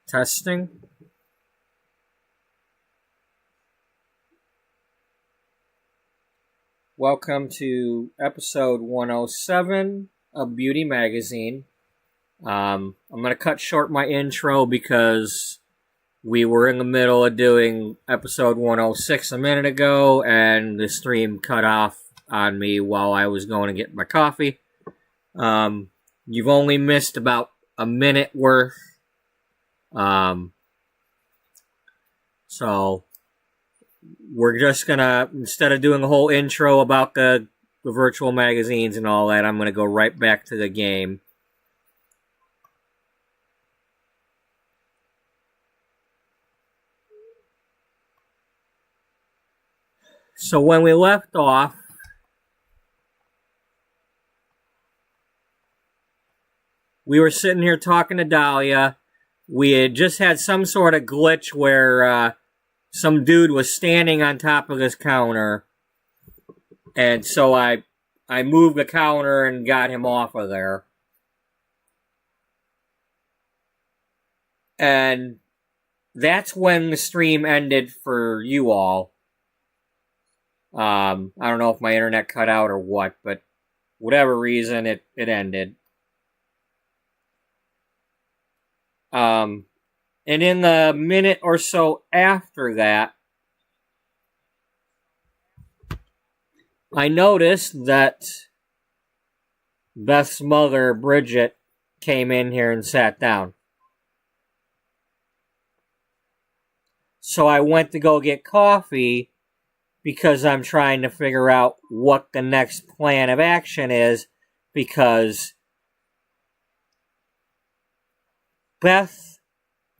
Testing. Welcome to episode 107 of Beauty Magazine. I'm going to cut short my intro because we were in the middle of doing episode 106 a minute ago, and the stream cut off on me while I was going to get my coffee. You've only missed about a minute worth. So we're just gonna, instead of doing the whole intro about the virtual magazines and all that, I'm gonna go right back to the game. So when we left off, we were sitting here talking to Dahlia. We had just had some sort of glitch where some dude was standing on top of this counter. And so I moved the counter and got him off of there. And that's when the stream ended for you all. I don't know if my internet cut out or what, but whatever reason, it ended. And in the minute or so after that, I noticed that Beth's mother, Bridget, came in here and sat down. So I went to go get coffee because I'm trying to figure out what the next plan of action is, because Beth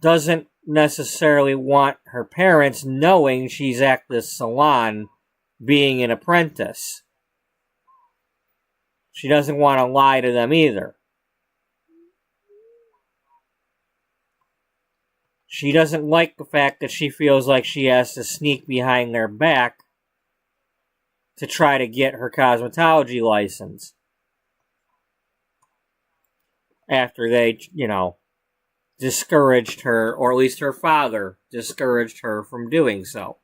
doesn't necessarily want her parents knowing she's at this salon being an apprentice. She doesn't want to lie to them either. She doesn't like the fact that she feels like she has to sneak behind their back to try to get her cosmetology license. After they, discouraged her, or at least her father discouraged her from doing so.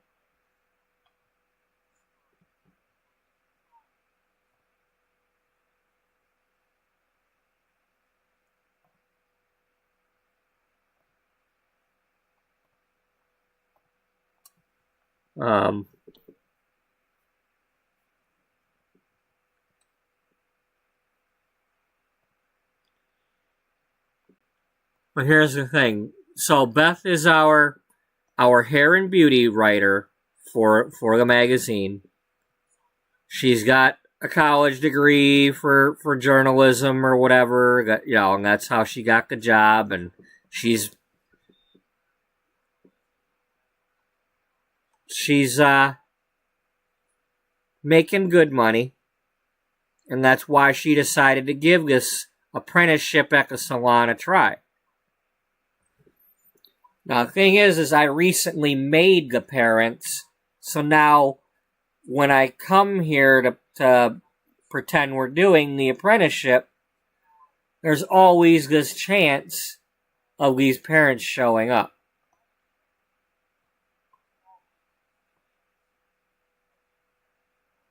But here's the thing. So Beth is our hair and beauty writer for the magazine. She's got a college degree for journalism or whatever, and that's how she got the job, and she's making good money, and that's why she decided to give this apprenticeship at the salon a try. Now, the thing is I recently made the parents, so now when I come here to pretend we're doing the apprenticeship, there's always this chance of these parents showing up.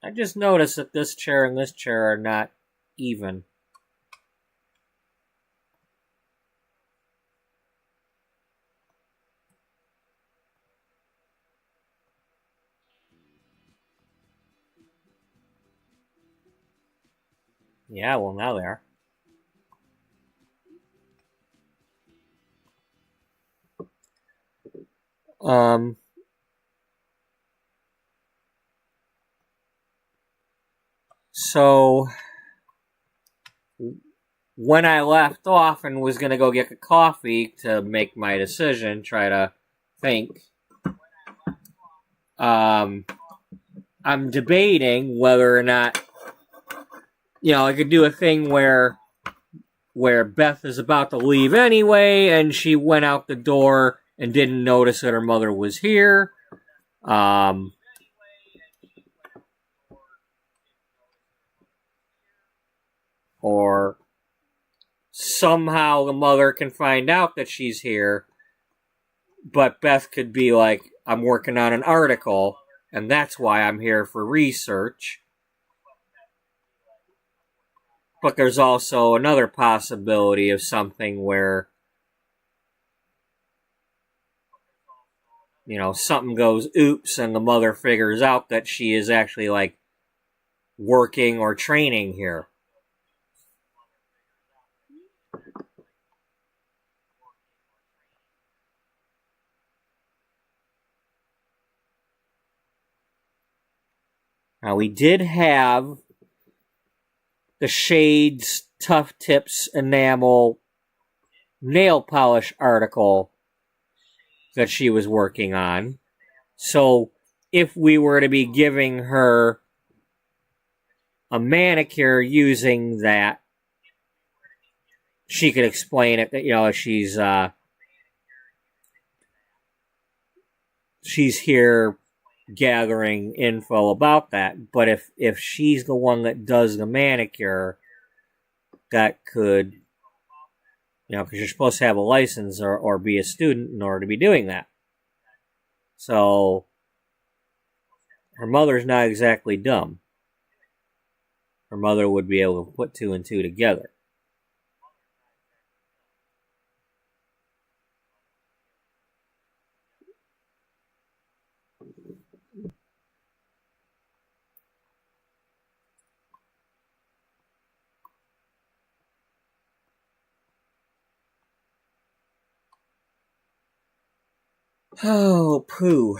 I just noticed that this chair and this chair are not even. Yeah, well, now they are. So when I left off and was going to go get a coffee to make my decision, try to think, I'm debating whether or not, I could do a thing where Beth is about to leave anyway, and she went out the door and didn't notice that her mother was here. Or somehow the mother can find out that she's here But Beth could be like, I'm working on an article, and that's why I'm here for research. But there's also another possibility of something where, you know, something goes oops and the mother figures out that she is actually like working or training here. Now, we did have the Shades Tough Tips Enamel nail polish article that she was working on. So, if we were to be giving her a manicure using that, she could explain it that, you know, she's here gathering info about that. But if she's the one that does the manicure, that could, you know, because you're supposed to have a license or be a student in order to be doing that. So her mother's not exactly dumb. Her mother would be able to put two and two together. Oh, poo.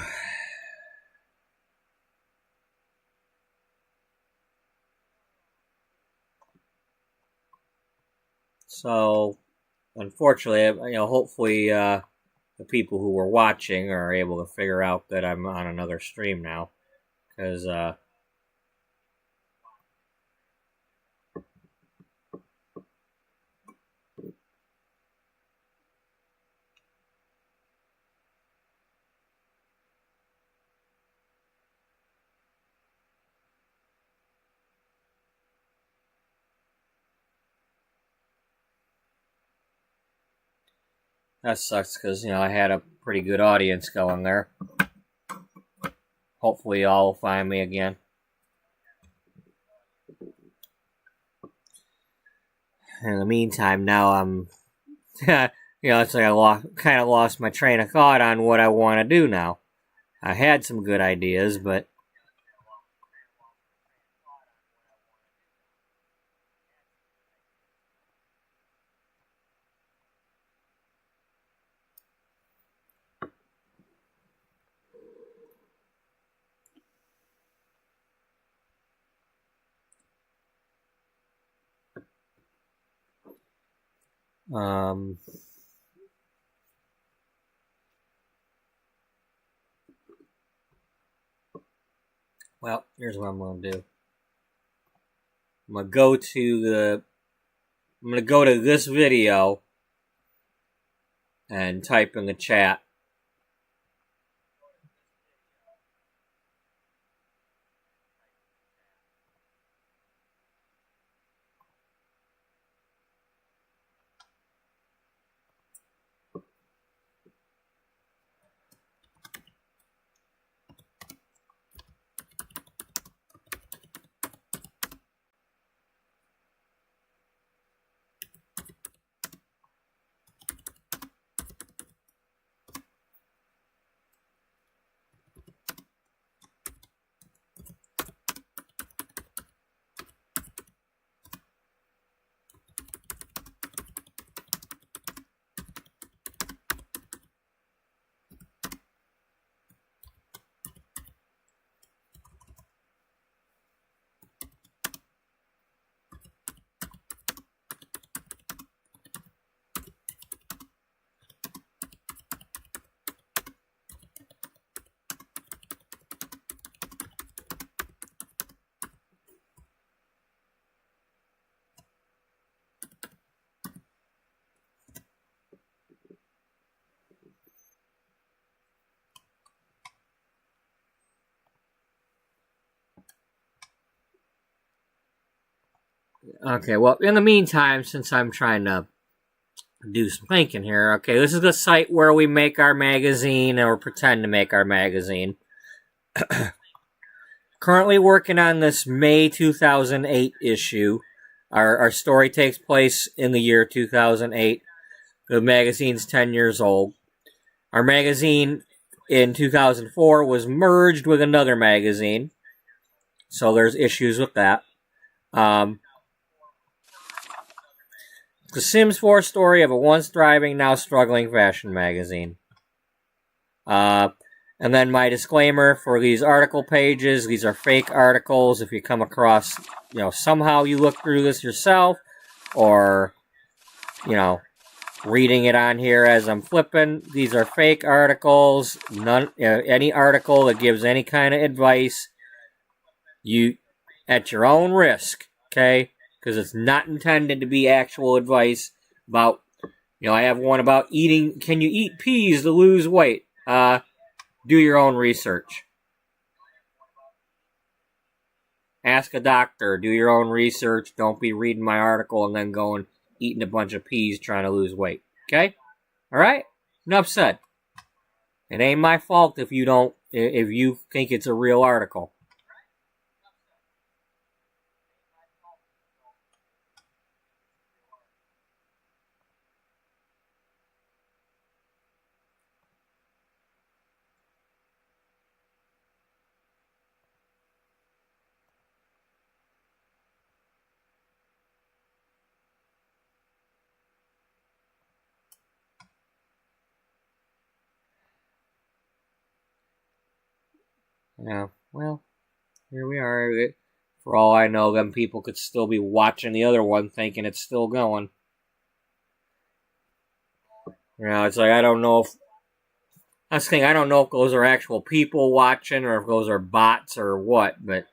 So, unfortunately, you know, hopefully the people who were watching are able to figure out that I'm on another stream now. Because, that sucks because, you know, I had a pretty good audience going there. Hopefully y'all will find me again. In the meantime, now I'm, you know, it's like I kind of lost my train of thought on what I want to do now. I had some good ideas, but well, here's what I'm going to do. I'm going to go to this video and type in the chat. Okay, well, in the meantime, since I'm trying to do some thinking here. Okay, this is the site where we make our magazine or pretend to make our magazine. Currently working on this May 2008 issue. Our story takes place in the year 2008. The magazine's 10 years old. Our magazine in 2004 was merged with another magazine. So there's issues with that. The Sims 4 story of a once thriving, now struggling fashion magazine. And then my disclaimer for these article pages, these are fake articles. If you come across, somehow you look through this yourself, or, reading it on here as I'm flipping, these are fake articles. Any article that gives any kind of advice, you, at your own risk, okay? Because it's not intended to be actual advice about, I have one about eating, can you eat peas to lose weight? Do your own research. Ask a doctor. Do your own research. Don't be reading my article and then going eating a bunch of peas trying to lose weight. Okay? Alright? Enough said. It ain't my fault if you think it's a real article. Yeah, well, here we are. For all I know, them people could still be watching the other one thinking it's still going. It's like, I don't know if... That's the thing, I don't know if those are actual people watching or if those are bots or what, but,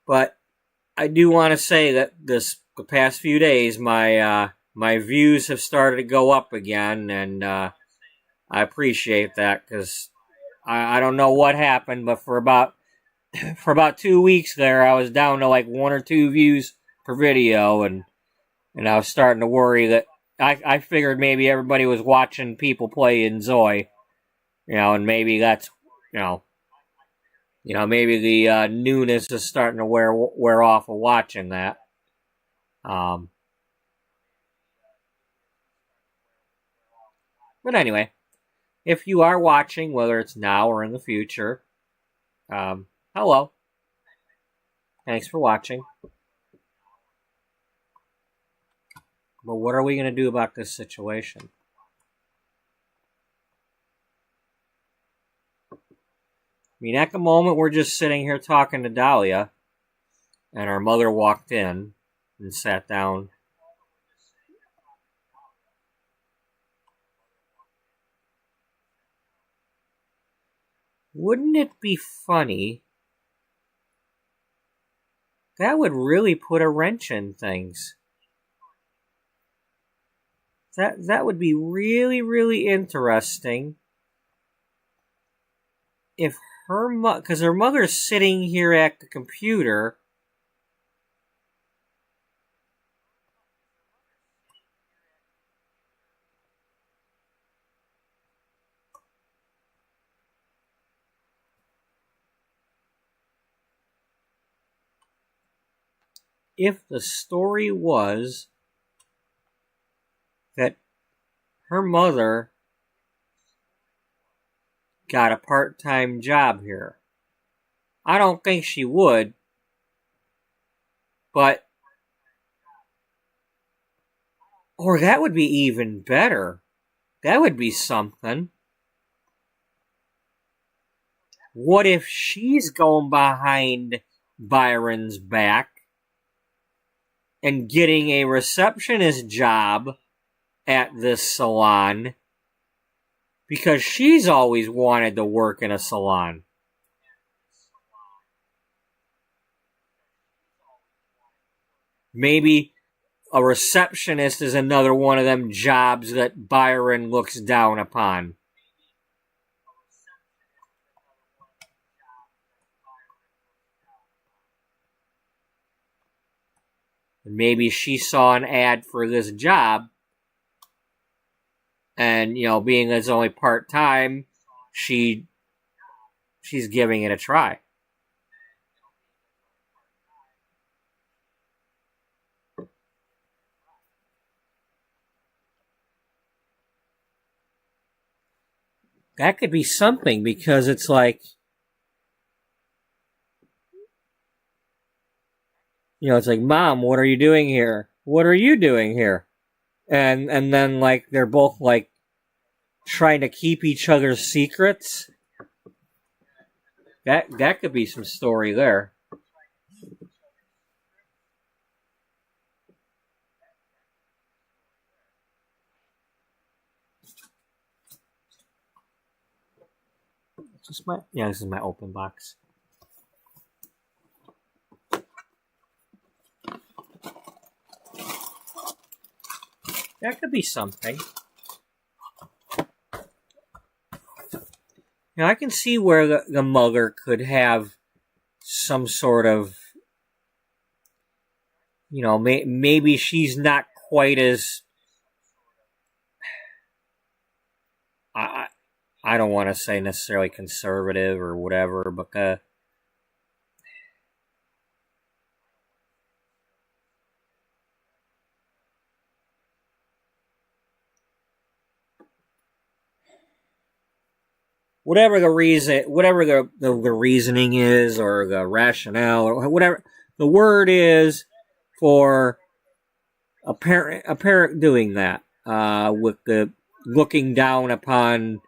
But I do want to say that the past few days, my views have started to go up again, and I appreciate that, because I don't know what happened, but for about 2 weeks there, I was down to like 1 or 2 views per video, and I was starting to worry that I figured maybe everybody was watching people play in Zoe, and maybe that's, maybe the newness is starting to wear off of watching that. But anyway, if you are watching, whether it's now or in the future, hello. Thanks for watching. But what are we going to do about this situation? I mean, at the moment, we're just sitting here talking to Dahlia, and our mother walked in and sat down. Wouldn't it be funny? That would really put a wrench in things. That would be really, really interesting if because her mother's sitting here at the computer. If the story was that her mother got a part-time job here. I don't think she would, but... Or that would be even better. That would be something. What if she's going behind Byron's back and getting a receptionist job at this salon because she's always wanted to work in a salon? Maybe a receptionist is another one of them jobs that Byron looks down upon. maybe she saw an ad for this job, and being it's only part-time, she's giving it a try. That could be something, because it's like, it's like, Mom, what are you doing here? What are you doing here? And then, like, they're both, like, trying to keep each other's secrets. That could be some story there. This is my open box. That could be something. I can see where the mother could have some sort of, maybe she's not quite as, I don't want to say necessarily conservative or whatever, but whatever the reason, whatever the reasoning is, or the rationale, or whatever the word is for a parent doing that, with the looking down upon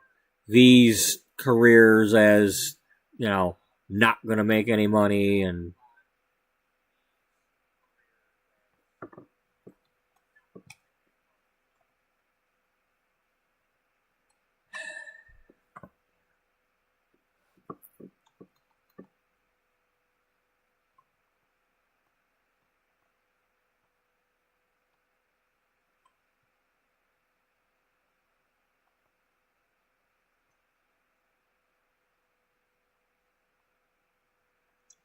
these careers as, not going to make any money. And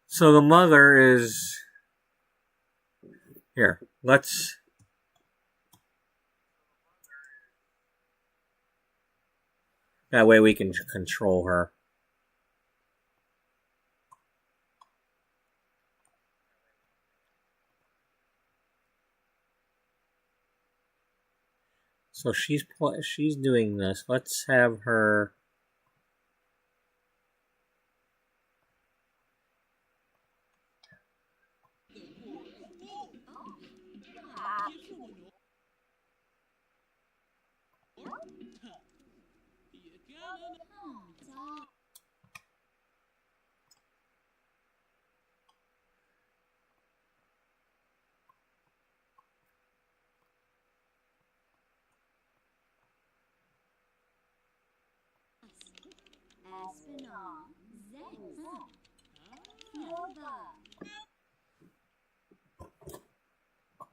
so the mother is here. That way we can control her. So she's doing this. Let's have her.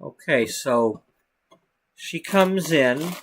Okay, so she comes in.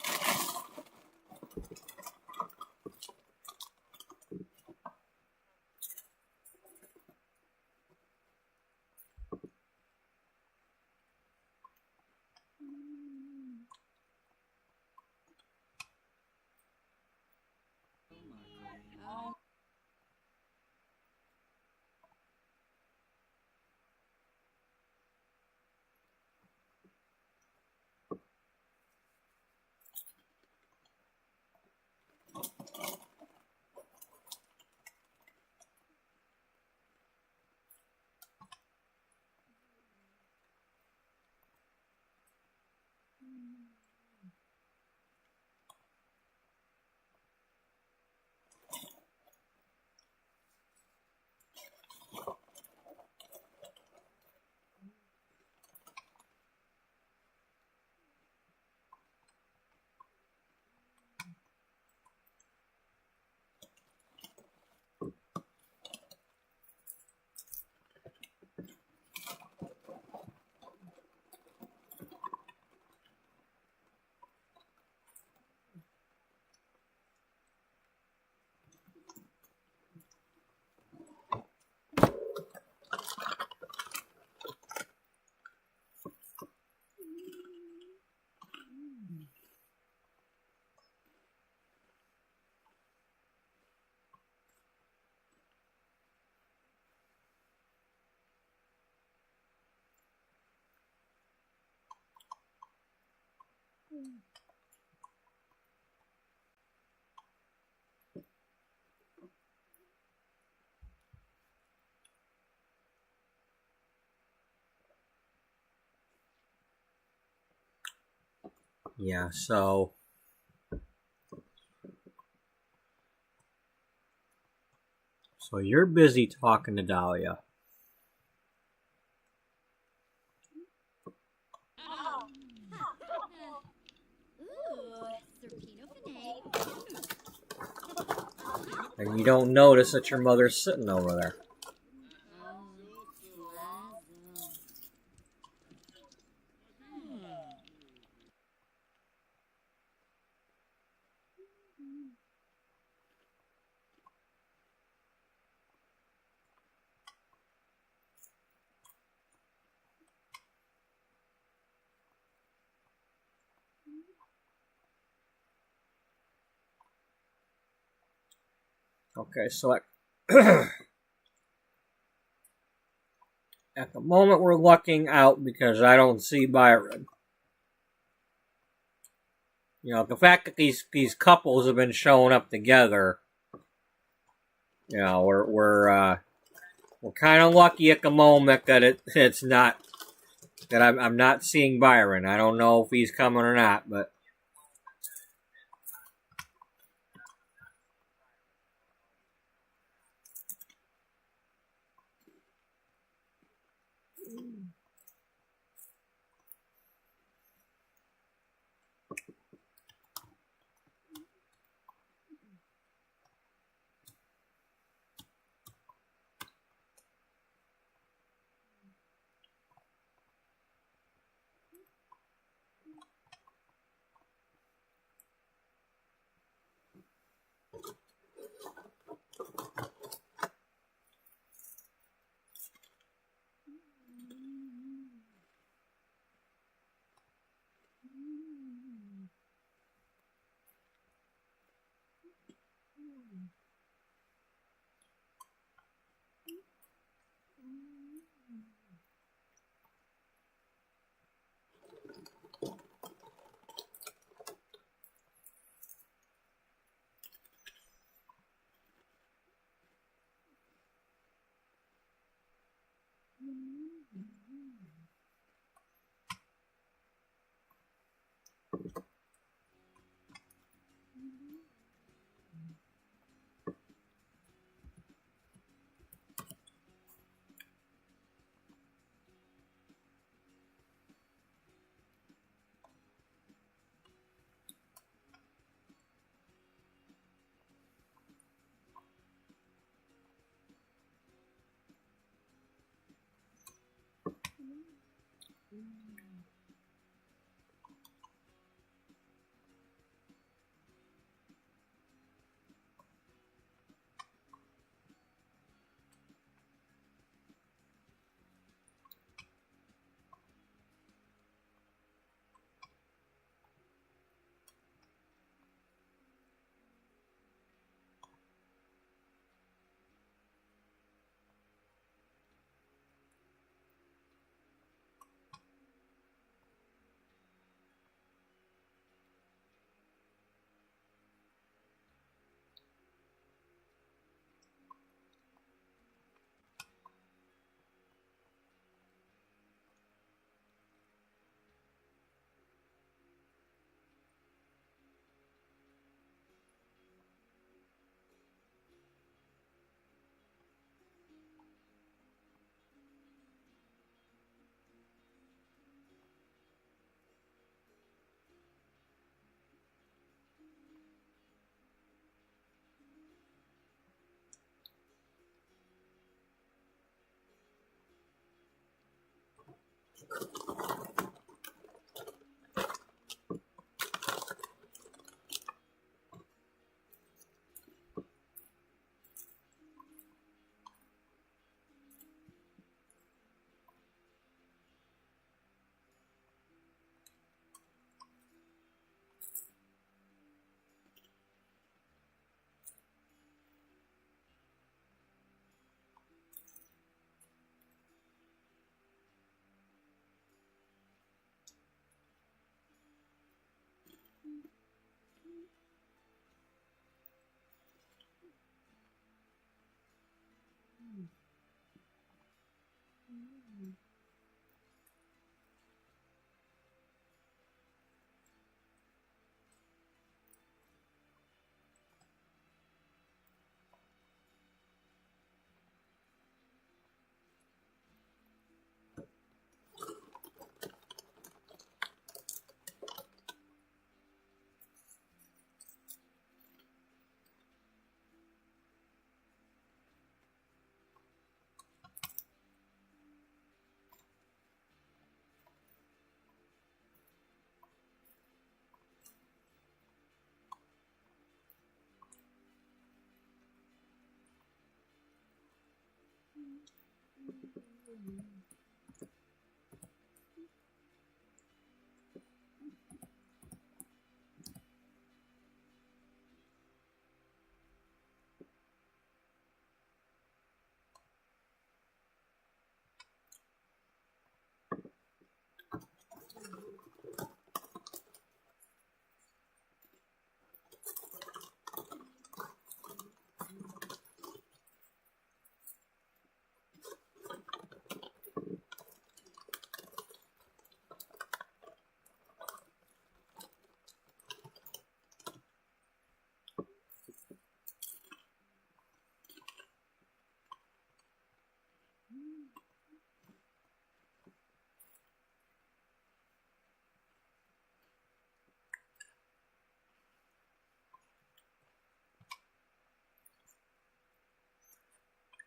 Yeah, so you're busy talking to Dahlia. And you don't notice that your mother's sitting over there. Okay, so at the moment we're looking out because I don't see Byron. You know, the fact that these couples have been showing up together, you know, we're kind of lucky at the moment that it's not that I'm not seeing Byron. I don't know if he's coming or not, but.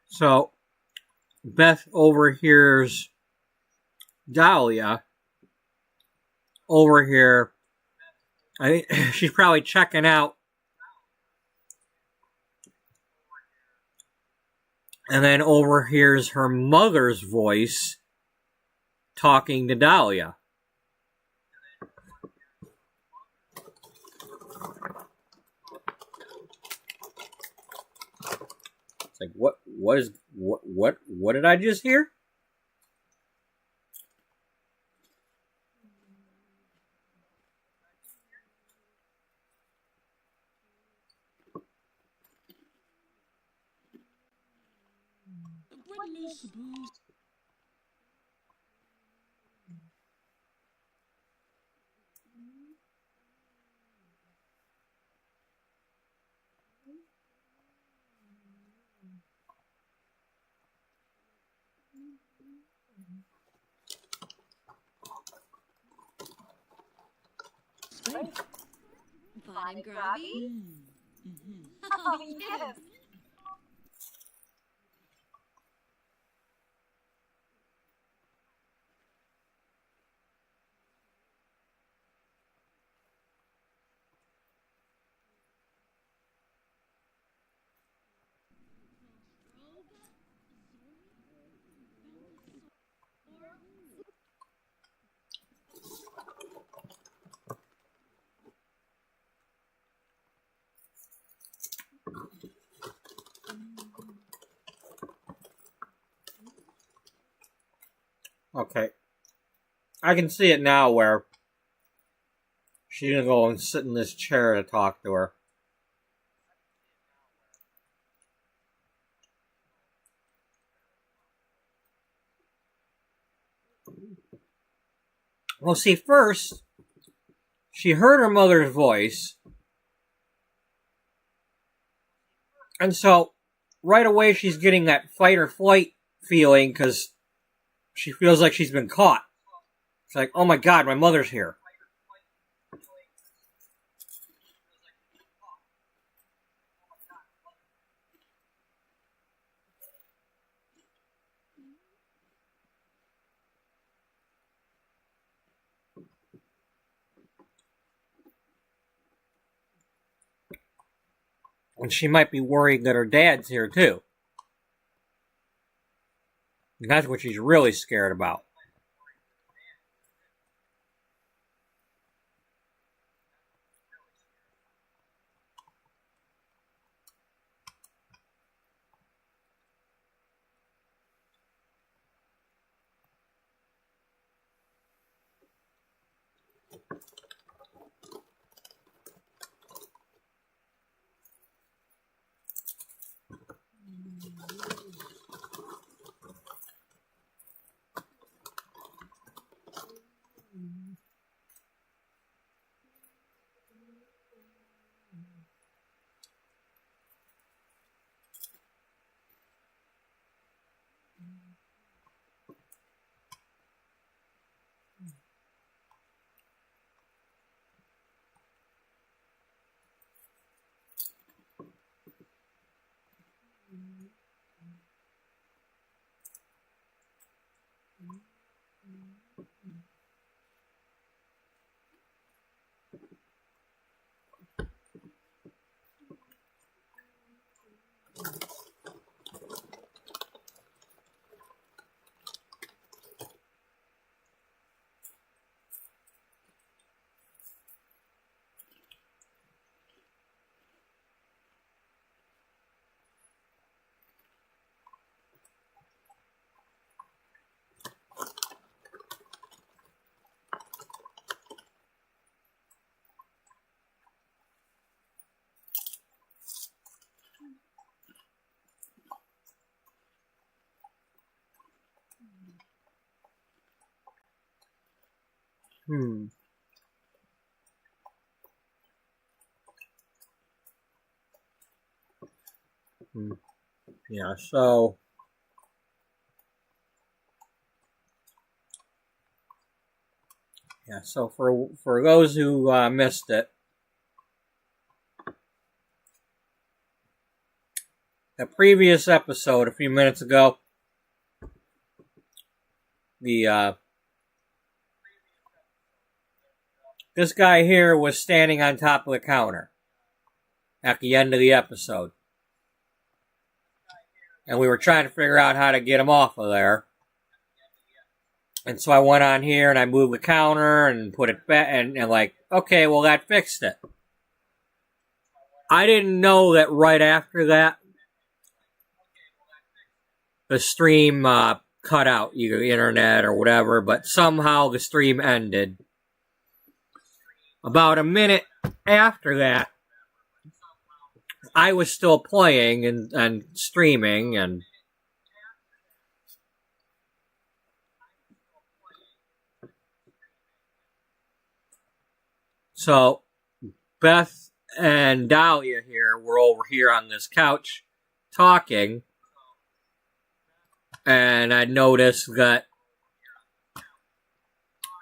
So Beth overhears Dahlia over here. I think she's probably checking out, and then overhears her mother's voice talking to Dahlia. It's like, what did I just hear? Fun and grubby? Oh, yes. Okay. I can see it now where she's going to go and sit in this chair to talk to her. Well, see, first, she heard her mother's voice. And so, right away, she's getting that fight or flight feeling because she feels like she's been caught. It's like, oh my God, my mother's here. And she might be worried that her dad's here too. And that's what she's really scared about. Yeah, so for those who missed it, the previous episode a few minutes ago, this guy here was standing on top of the counter at the end of the episode. And we were trying to figure out how to get him off of there. And so I went on here and I moved the counter and put it back and like, okay, well that fixed it. I didn't know that right after that, the stream cut out, either the internet or whatever, but somehow the stream ended. About a minute after that, I was still playing and streaming, and so Beth and Dahlia here were over here on this couch talking, and I noticed that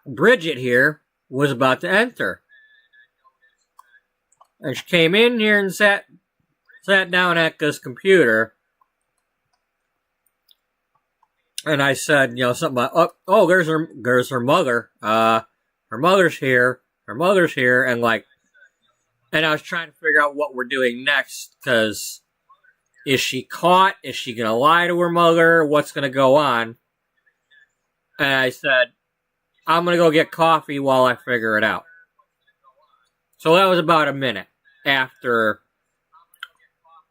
Bridget here was about to enter. And she came in here and sat down at this computer. And I said, something about, oh, there's her mother. Her mother's here. Her mother's here. And and I was trying to figure out what we're doing next. Because is she caught? Is she going to lie to her mother? What's going to go on? And I said, I'm going to go get coffee while I figure it out. So that was about a minute after.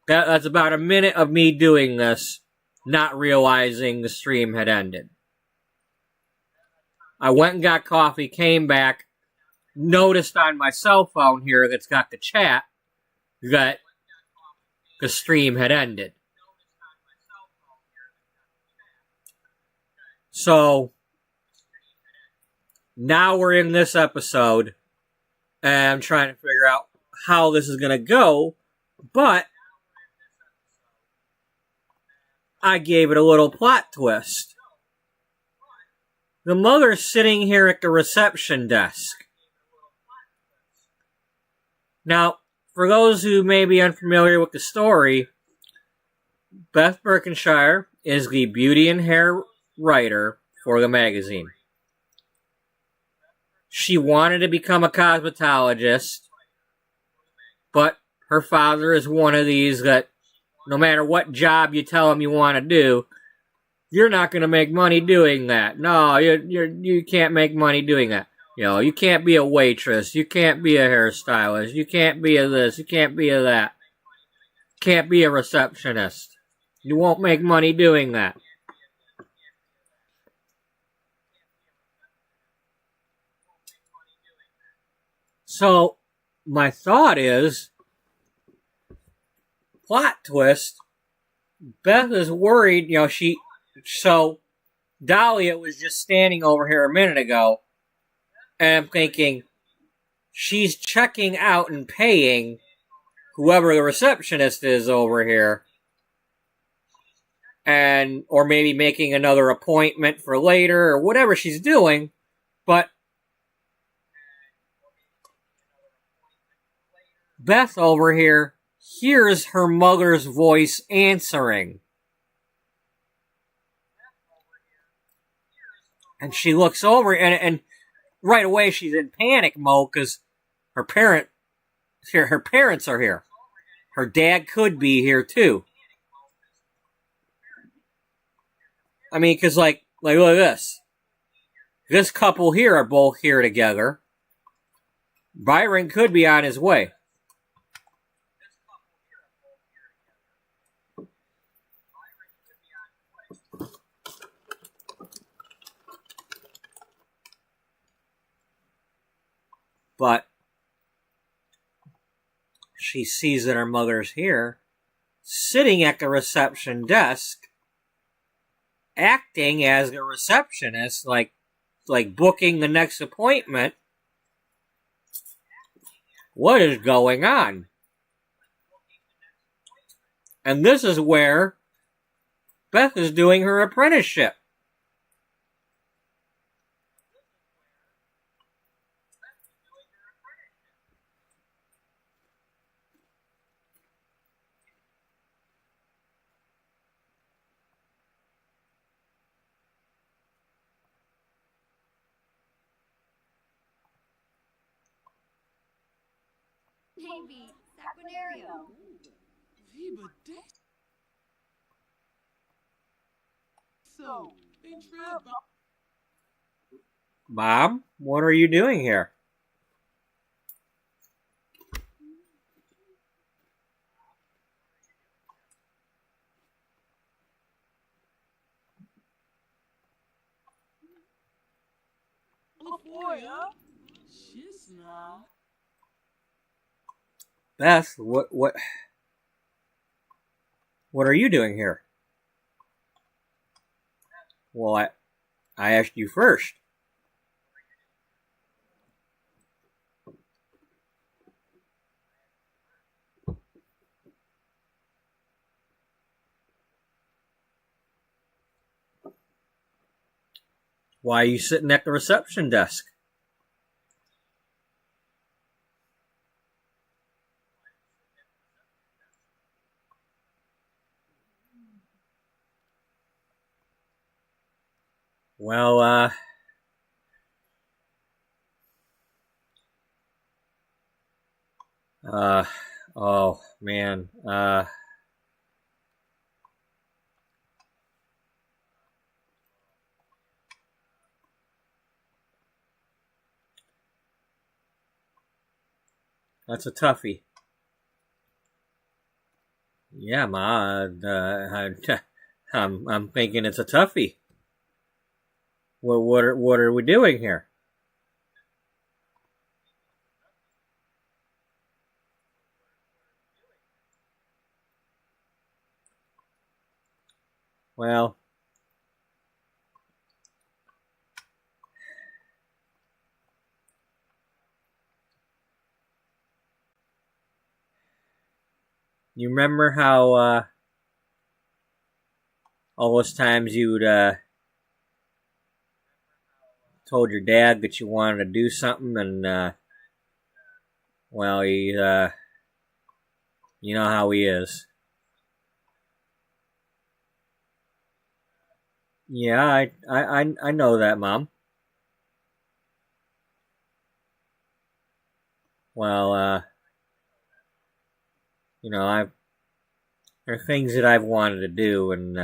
That's about a minute of me doing this, not realizing the stream had ended. I went and got coffee, came back, noticed on my cell phone here that's got the chat that the stream had ended. So now we're in this episode, and I'm trying to figure out how this is going to go, but I gave it a little plot twist. The mother's sitting here at the reception desk. Now, for those who may be unfamiliar with the story, Beth Berkshire is the beauty and hair writer for the magazine. She wanted to become a cosmetologist, but her father is one of these that no matter what job you tell him you want to do, you're not going to make money doing that. No, you can't make money doing that. You can't be a waitress. You can't be a hairstylist. You can't be a this. You can't be a that. Can't be a receptionist. You won't make money doing that. So, my thought is, plot twist, Beth is worried, so Dahlia was just standing over here a minute ago, and I'm thinking, she's checking out and paying whoever the receptionist is over here, or maybe making another appointment for later, or whatever she's doing, but Beth over here hears her mother's voice answering. And she looks over, and right away she's in panic mode because her parents are here. Her dad could be here too. I mean, because like look at this. This couple here are both here together. Byron could be on his way. But she sees that her mother's here, sitting at the reception desk, acting as the receptionist, like like booking the next appointment. What is going on? And this is where Beth is doing her apprenticeship. Maybe Saquinario. So, Bob, what are you doing here? Beth, what are you doing here? Well, I asked you first. Why are you sitting at the reception desk? Well, oh man, that's a toughie. Yeah, Ma, I'm thinking it's a toughie. What are we doing here? Well, you remember how all those times you'd told your dad that you wanted to do something, and well, he you know how he is. Yeah, I know that, Mom. Well, you know, there are things that I've wanted to do, and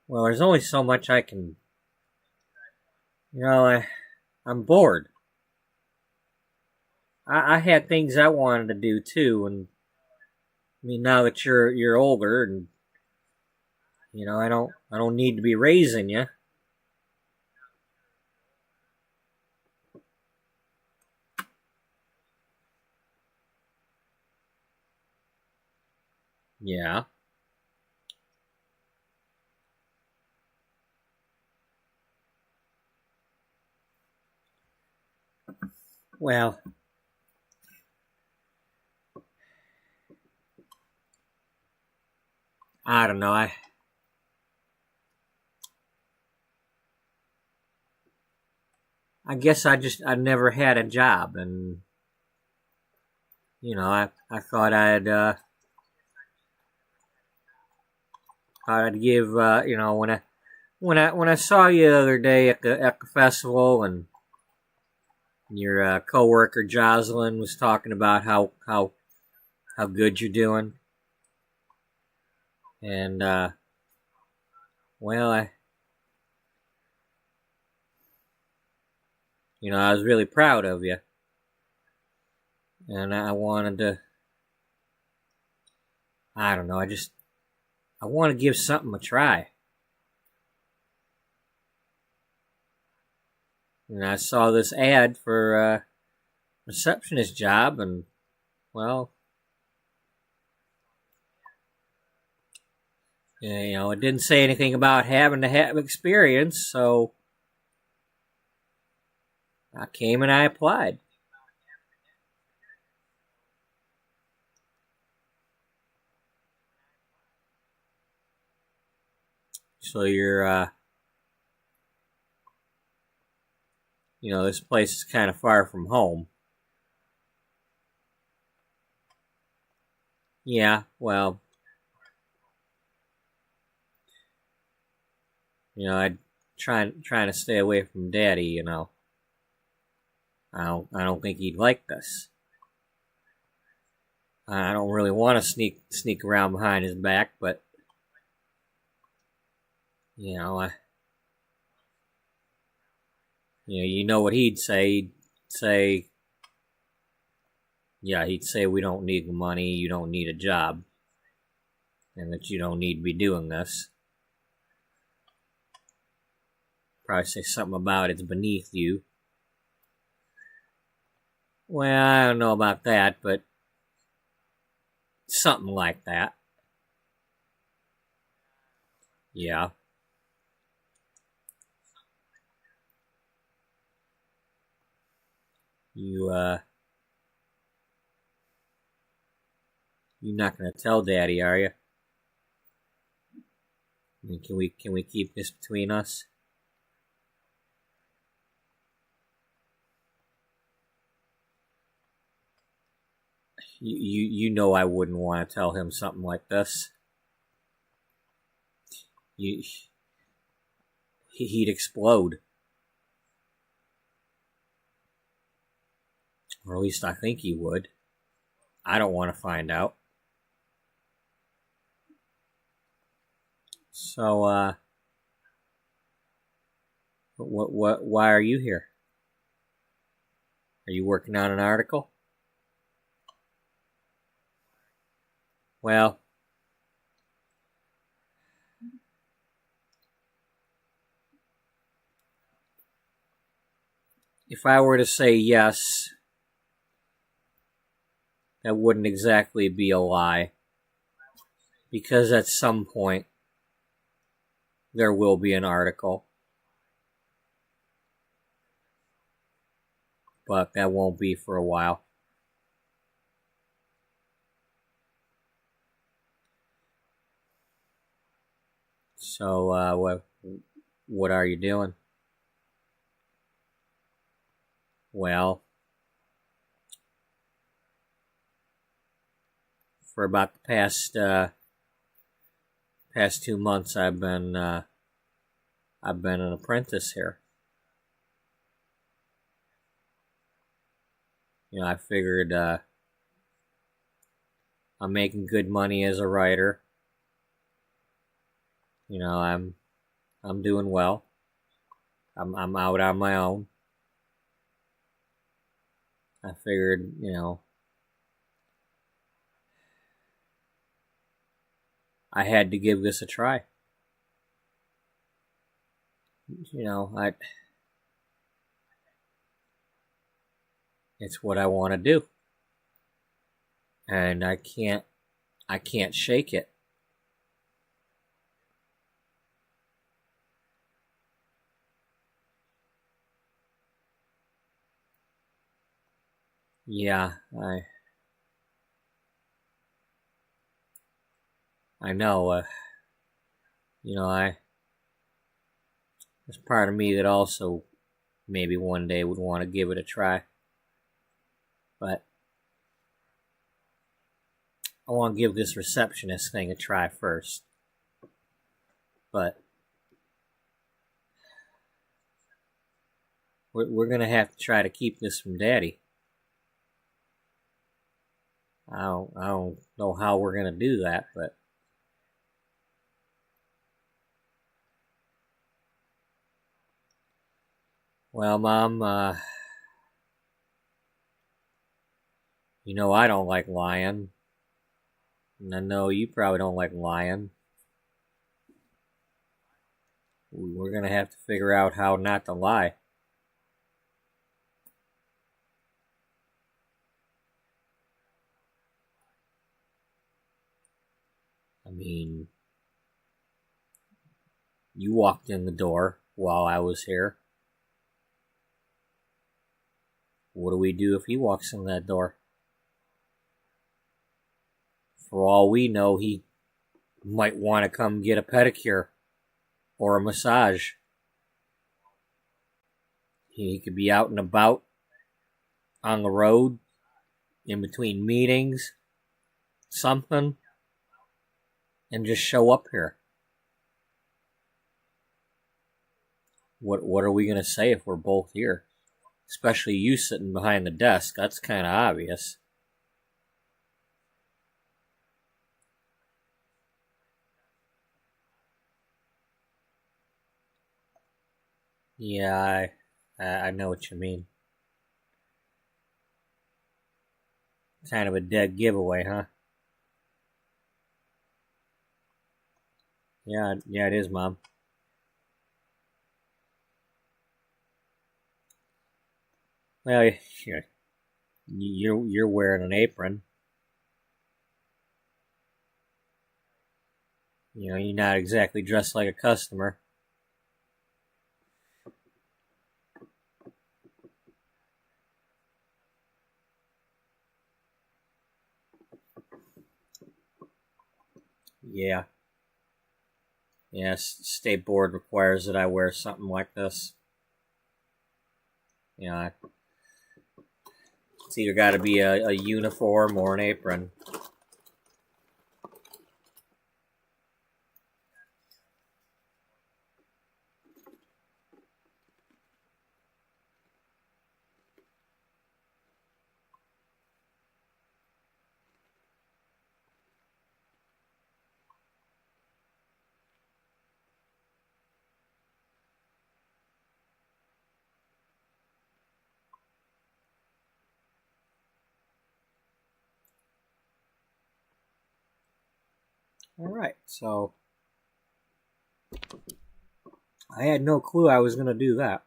well, there's only so much I can. You know, I'm bored. I had things I wanted to do too, and I mean, now that you're older, and you know, I don't need to be raising you. Yeah. Well, I don't know. I guess I never had a job, and you know, I thought I'd give you know, when I saw you the other day at the festival, and your coworker Jocelyn was talking about how good you're doing, and well, I was really proud of you, and I wanted to. I don't know. I want to give something a try. And I saw this ad for a receptionist job, and well, It didn't say anything about having to have experience, so I came and I applied. So you're, this place is kind of far from home. Yeah, well, I trying to stay away from Daddy. I don't think he'd like this. I don't really want to sneak around behind his back, but you know what he'd say. He'd say we don't need the money, you don't need a job, and that you don't need to be doing this. Probably say something about it's beneath you. Well, I don't know about that, but something like that. Yeah. You're not gonna tell Daddy, are you? I mean, can we keep this between us? You know I wouldn't want to tell him something like this. He'd explode. Or at least I think he would. I don't want to find out. So, why are you here? Are you working on an article? Well, if I were to say yes, that wouldn't exactly be a lie. Because at some point, there will be an article. But that won't be for a while. So, what are you doing? Well, for about the past 2 months, I've been an apprentice here. I figured I'm making good money as a writer. I'm doing well. I'm out on my own. I figured, I had to give this a try. It's what I want to do. And I can't shake it. Yeah, I know, there's part of me that also maybe one day would want to give it a try. But I want to give this receptionist thing a try first. But we're going to have to try to keep this from Daddy. I don't know how we're going to do that, but well, Mom, I don't like lying. And I know you probably don't like lying. We're going to have to figure out how not to lie. I mean, You walked in the door while I was here. What do we do if he walks in that door? For all we know, he might want to come get a pedicure or a massage. He could be out and about on the road, in between meetings, something, and just show up here. What are we going to say if we're both here? Especially you sitting behind the desk. That's kind of obvious. Yeah, I know what you mean. Kind of a dead giveaway, huh? Yeah, it is, Mom. Well, you're wearing an apron. You're not exactly dressed like a customer. Yeah. Yes, state board requires that I wear something like this. It's either got to be a uniform or an apron. Alright, so I had no clue I was going to do that.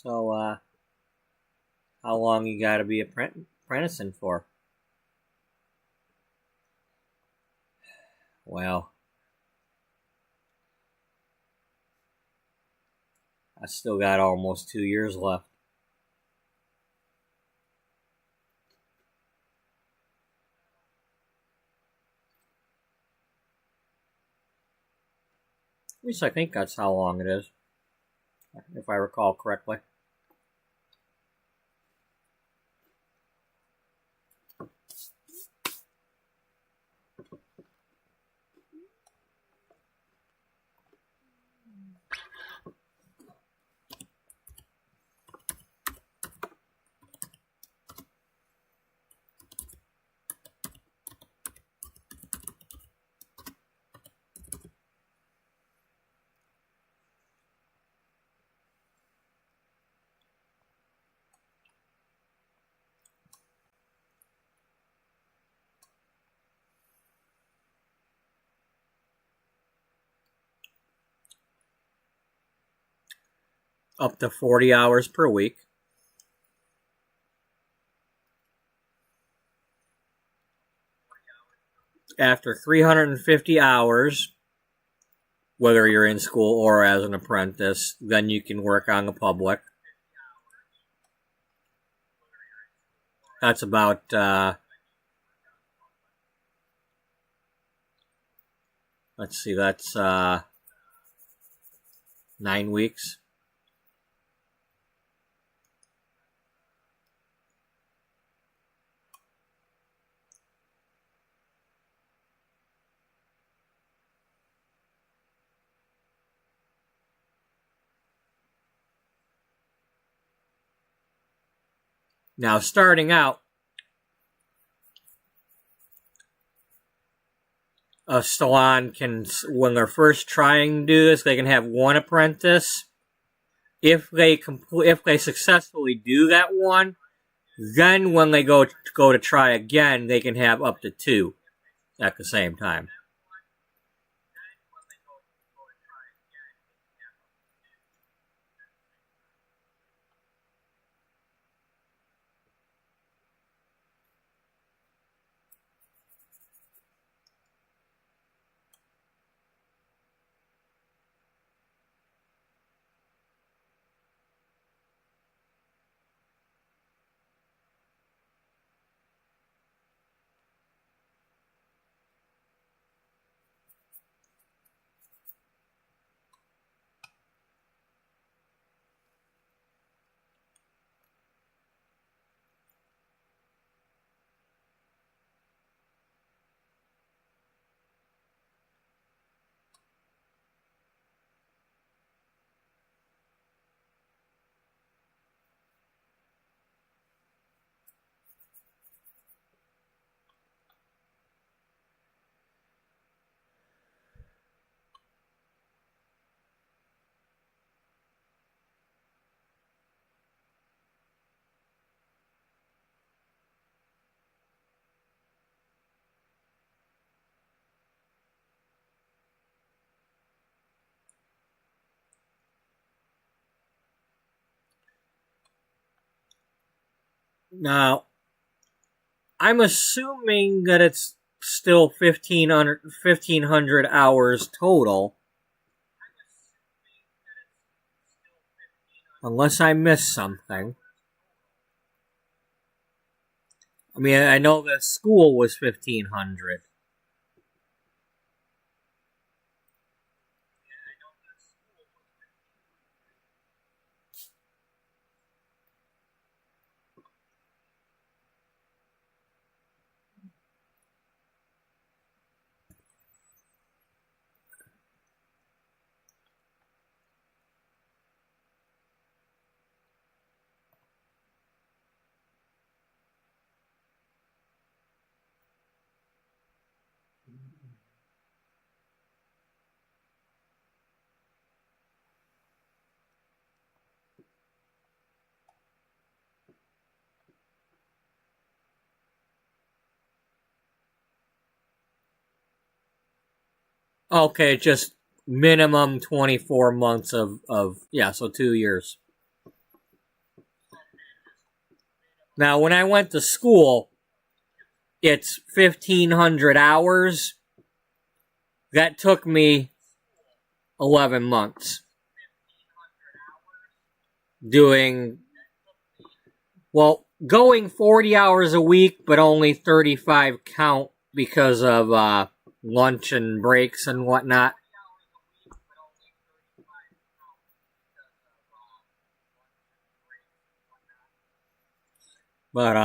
So, how long you got to be apprenticing for? Well, I still got almost 2 years left. At least I think that's how long it is, if I recall correctly. Up to 40 hours per week. After 350 hours, whether you're in school or as an apprentice, then you can work on the public. That's about, let's see, that's 9 weeks. Now, starting out, a salon can, when they're first trying to do this, they can have one apprentice. If they successfully do that one, then when they go to try again, they can have up to two at the same time. Now, I'm assuming that it's still 1,500 hours total. Unless I missed something. I mean, I know that school was 1,500. Okay, just minimum 24 months of so 2 years. Now, when I went to school, it's 1,500 hours. That took me 11 months. Going 40 hours a week, but only 35 count because of lunch and breaks and whatnot. But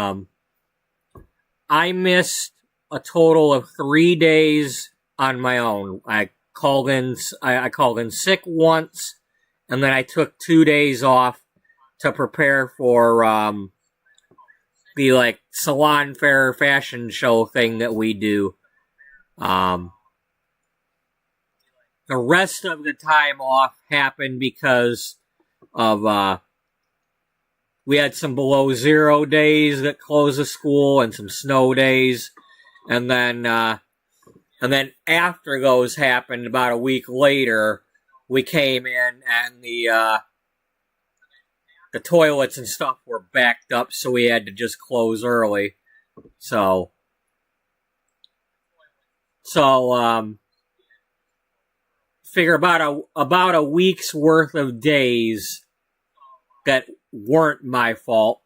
I missed a total of 3 days on my own. I called in sick once, and then I took 2 days off to prepare for the salon fair fashion show thing that we do. The rest of the time off happened because of we had some below zero days that closed the school and some snow days, and then after those happened, about a week later, we came in and the toilets and stuff were backed up, so we had to just close early. So figure about a week's worth of days that weren't my fault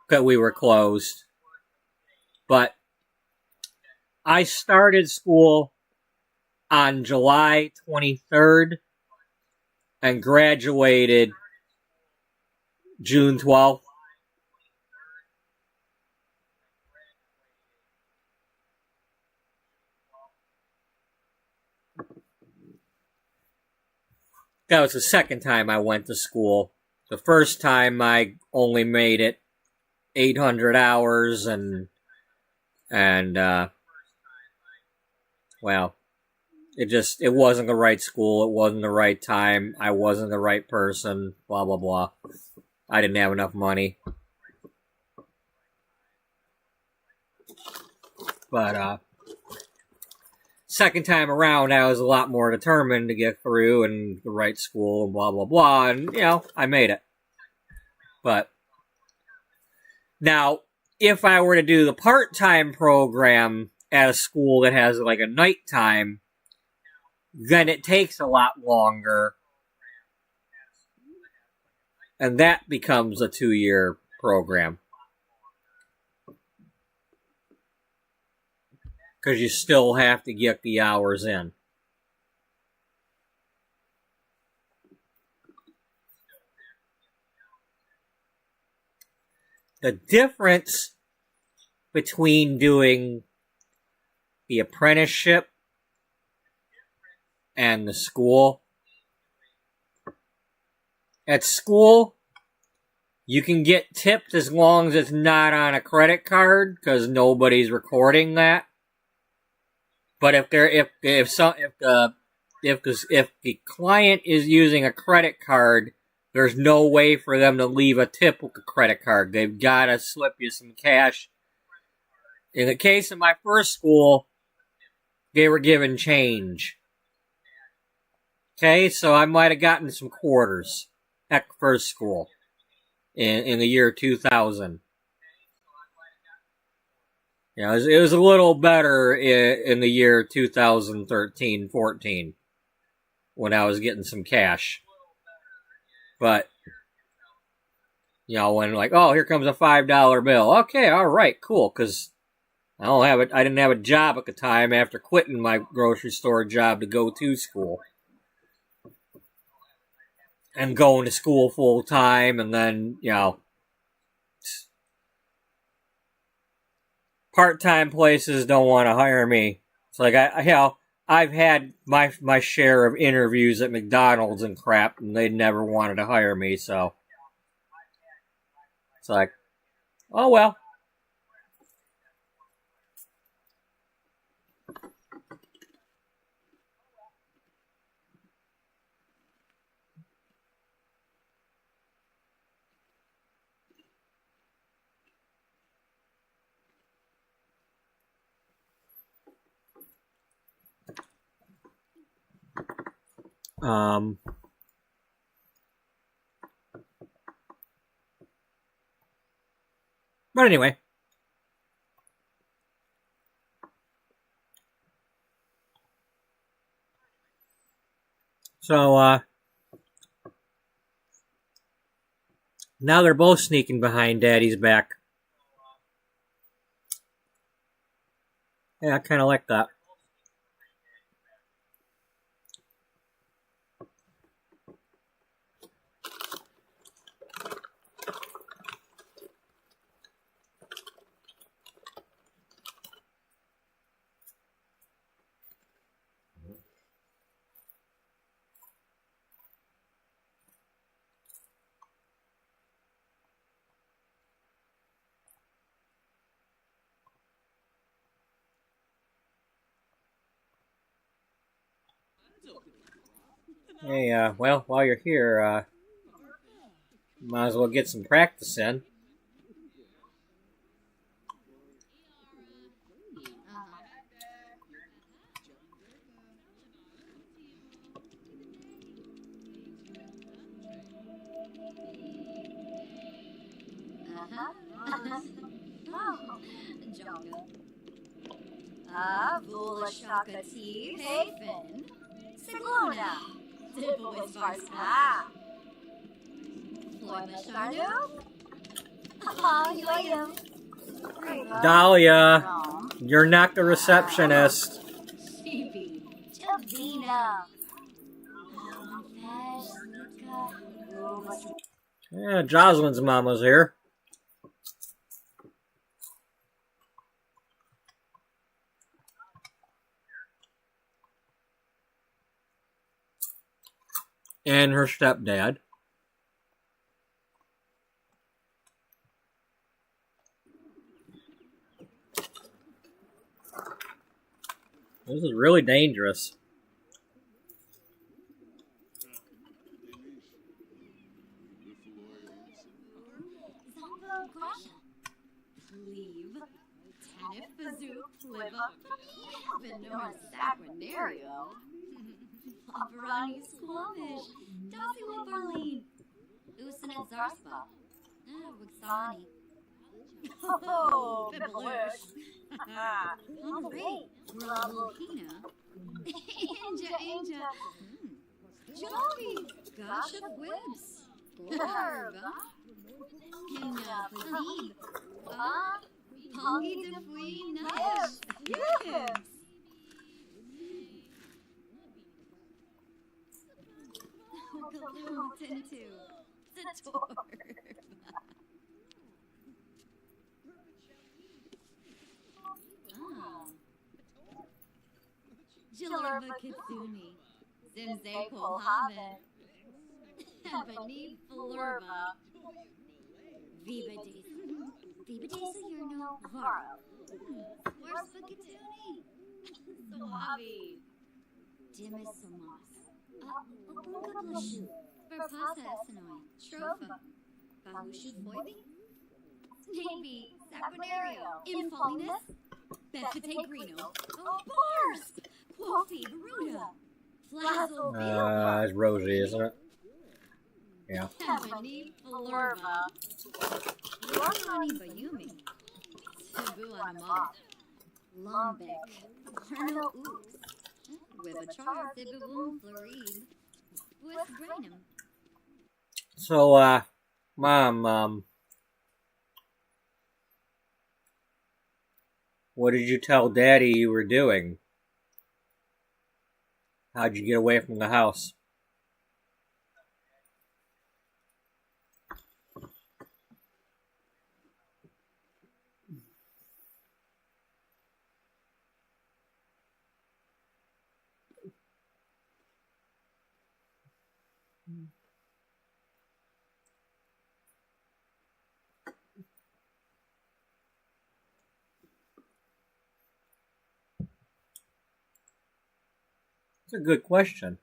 that we were closed. But I started school on July 23rd and graduated June 12th. That was the second time I went to school. The first time I only made it 800 hours and well, it wasn't the right school. It wasn't the right time. I wasn't the right person. Blah, blah, blah. I didn't have enough money. But, second time around, I was a lot more determined to get through and the right school and blah, blah, blah. And, I made it. But, now, if I were to do the part-time program at a school that has like a nighttime, then it takes a lot longer. And that becomes a 2-year program. Because you still have to get the hours in. The difference between doing the apprenticeship and the school. At school, you can get tipped as long as it's not on a credit card, because nobody's recording that. But if the client is using a credit card, there's no way for them to leave a tip with a credit card. They've got to slip you some cash. In the case of my first school, they were given change. Okay, so I might have gotten some quarters at first school in the year 2000. It was a little better in the year 2013-14 when I was getting some cash. But, when like, oh, here comes a $5 bill. Okay, all right, cool, because I didn't have a job at the time after quitting my grocery store job to go to school. And going to school full time, and then, part-time places don't want to hire me. It's like, I've had my share of interviews at McDonald's and crap, and they never wanted to hire me, so. It's like, oh well. But anyway. So, now they're both sneaking behind Daddy's back. Yeah, I kind of like that. Hey, well, while you're here, might as well get some practice in. Vula Shakati, Hayfin, Siglona, Dibble is Varspa. Floyma Shardu? Dahlia, you're not the receptionist. Yeah, Jocelyn's mama's here. And her stepdad. This is really dangerous. Leave. Tanif Bazook, live up. Venor Sacranario. Paparani Squamish. Dossi Wabarleen. Usanet Zarspa. Wixani. Oh, Bibalush. Henri. Rabuhina. Inja. Jovi. Gosh of Whibs. Blurba. Kimna Fazib. Pongi de Fui Nice. Yes. Galoo Tintu. Zator. Jilurba Kitsuni. Zimze Polhaben. Ebony Flurba. Viva Daisy. Viva Daisy Yurno Varo. Where's Bakatuni? Suavi. Dimisomos. Opungablashu. Verpasa Esanoi. Tropha. Bahushu Foibi. Snaby. Saquinario. Infolinus. Bethate Grino. Bars. Quofi Baruda. Flazzle It's Rosie, isn't it? Yeah. Ebony Flurba. Yorkani Bayumi. Cebu Anamot. Lumbek. Colonel Oops. With a char, Cebu Floride. With Granum. So, Mom, what did you tell Daddy you were doing? How'd you get away from the house? It's a good question.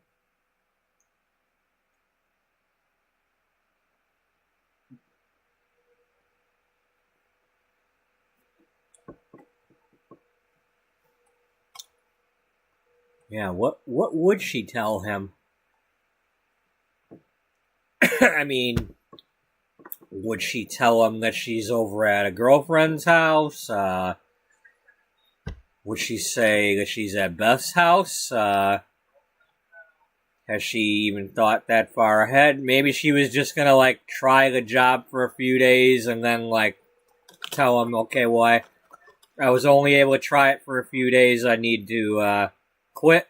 Yeah, what would she tell him? I mean, would she tell him that she's over at a girlfriend's house? Would she say that she's at Beth's house? Has she even thought that far ahead? Maybe she was just gonna, like, try the job for a few days and then, like, tell him, okay, well, I was only able to try it for a few days. I need to, quit.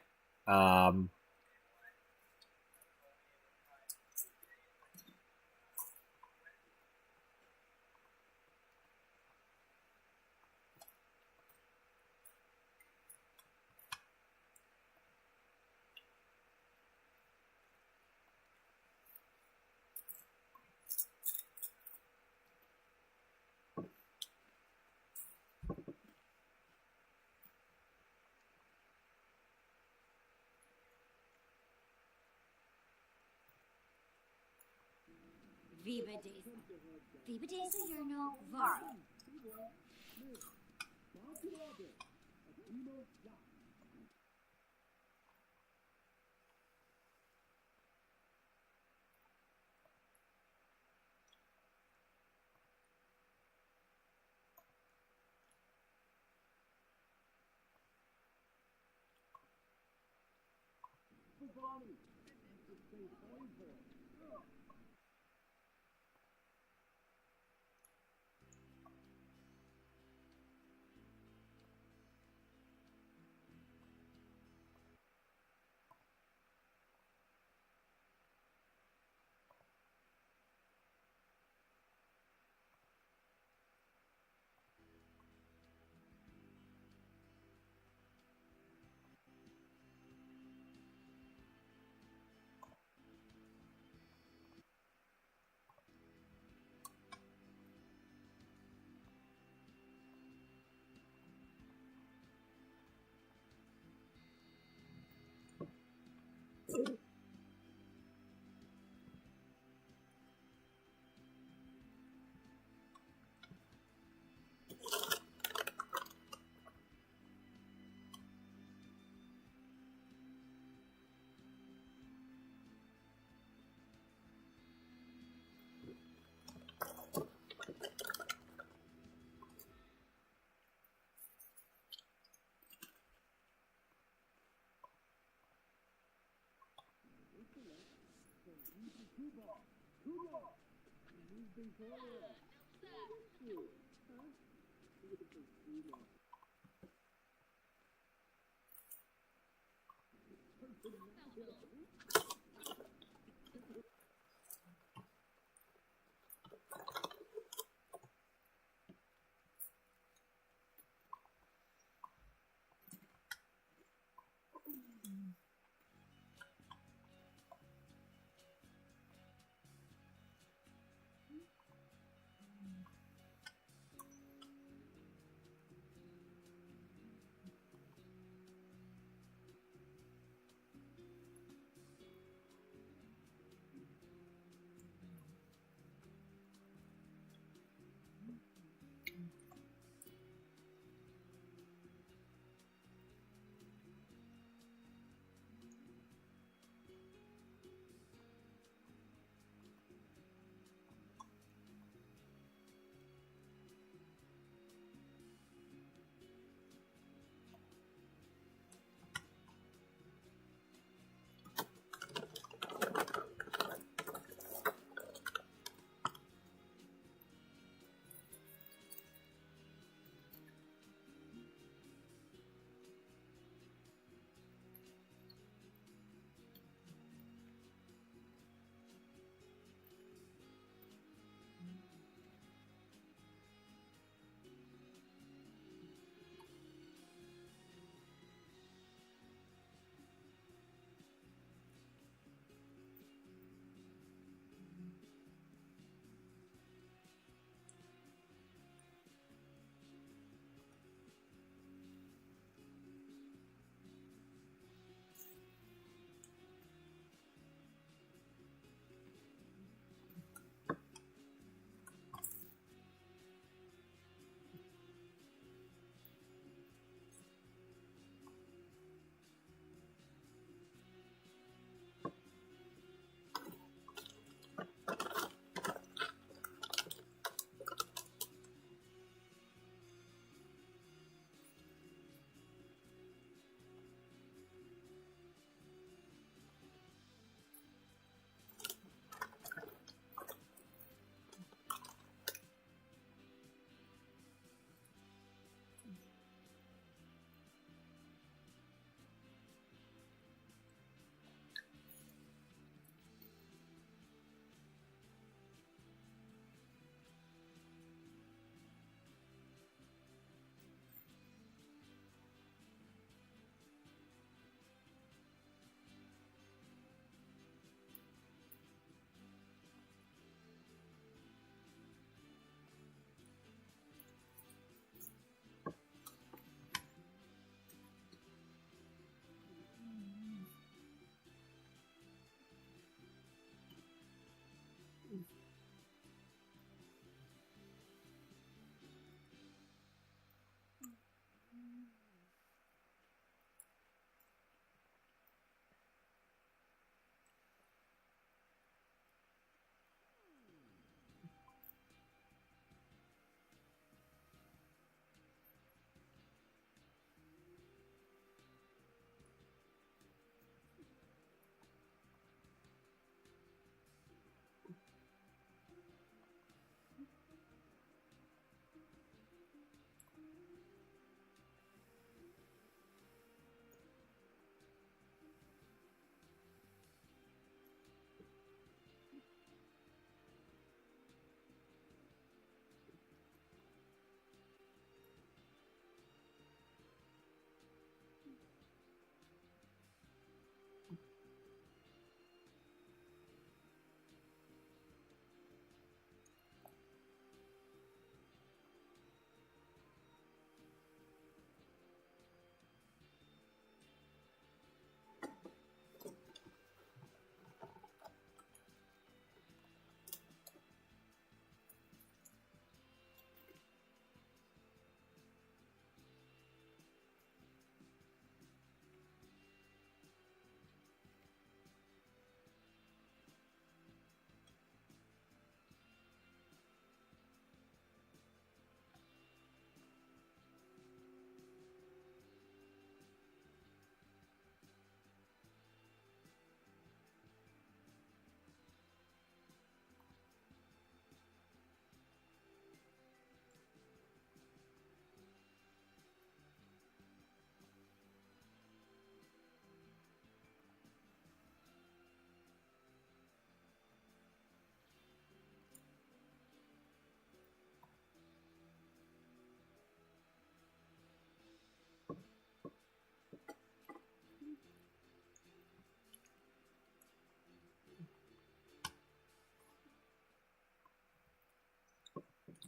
Viva Daisy. Viva Daisy Yurno Varo.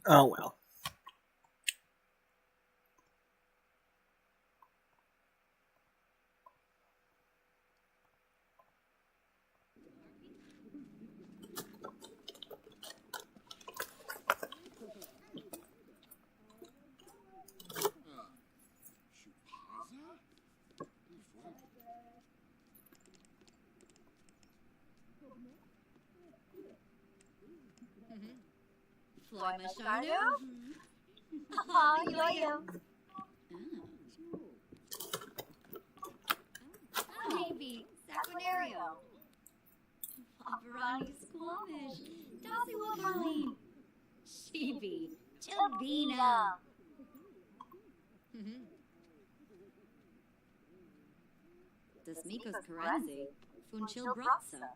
Oh well. Floy Machado? Oh, yo-yo. Maybe Sacronario. Paparani Squamish. Dossie Marlene. Chibi. Chabina. Desmikos Karenzi. Funchil Bratsa.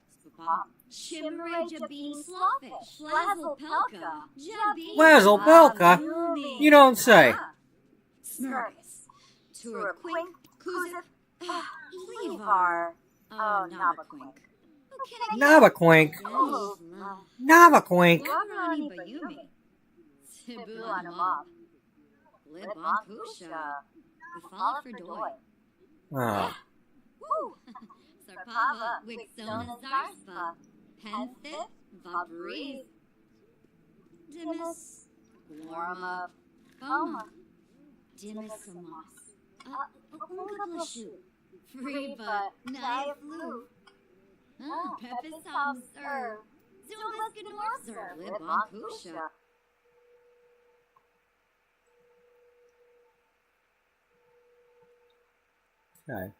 Shimmeray Jabin Slawfish. Flazzle Pelka. Jabin. Flazzle Pelka? You don't say. Smurgus. Turaquink. Kuzip. Levar. Oh, Nabaquink. Navaquink. Navaquink. Gabrani Bayumi. Tibu Anamab. Libon Pusha. Befala Ferdoy. Oh. Woo! Sarpava, Wixona Zarspa, Penthith, Vabreeze, Dimis, Glorma, Boma, Dimis Amos, Ungablashu, Freeba, Niaflu, Pepis Sir, Zumbas Gnorzer, Libon Pusha. Okay.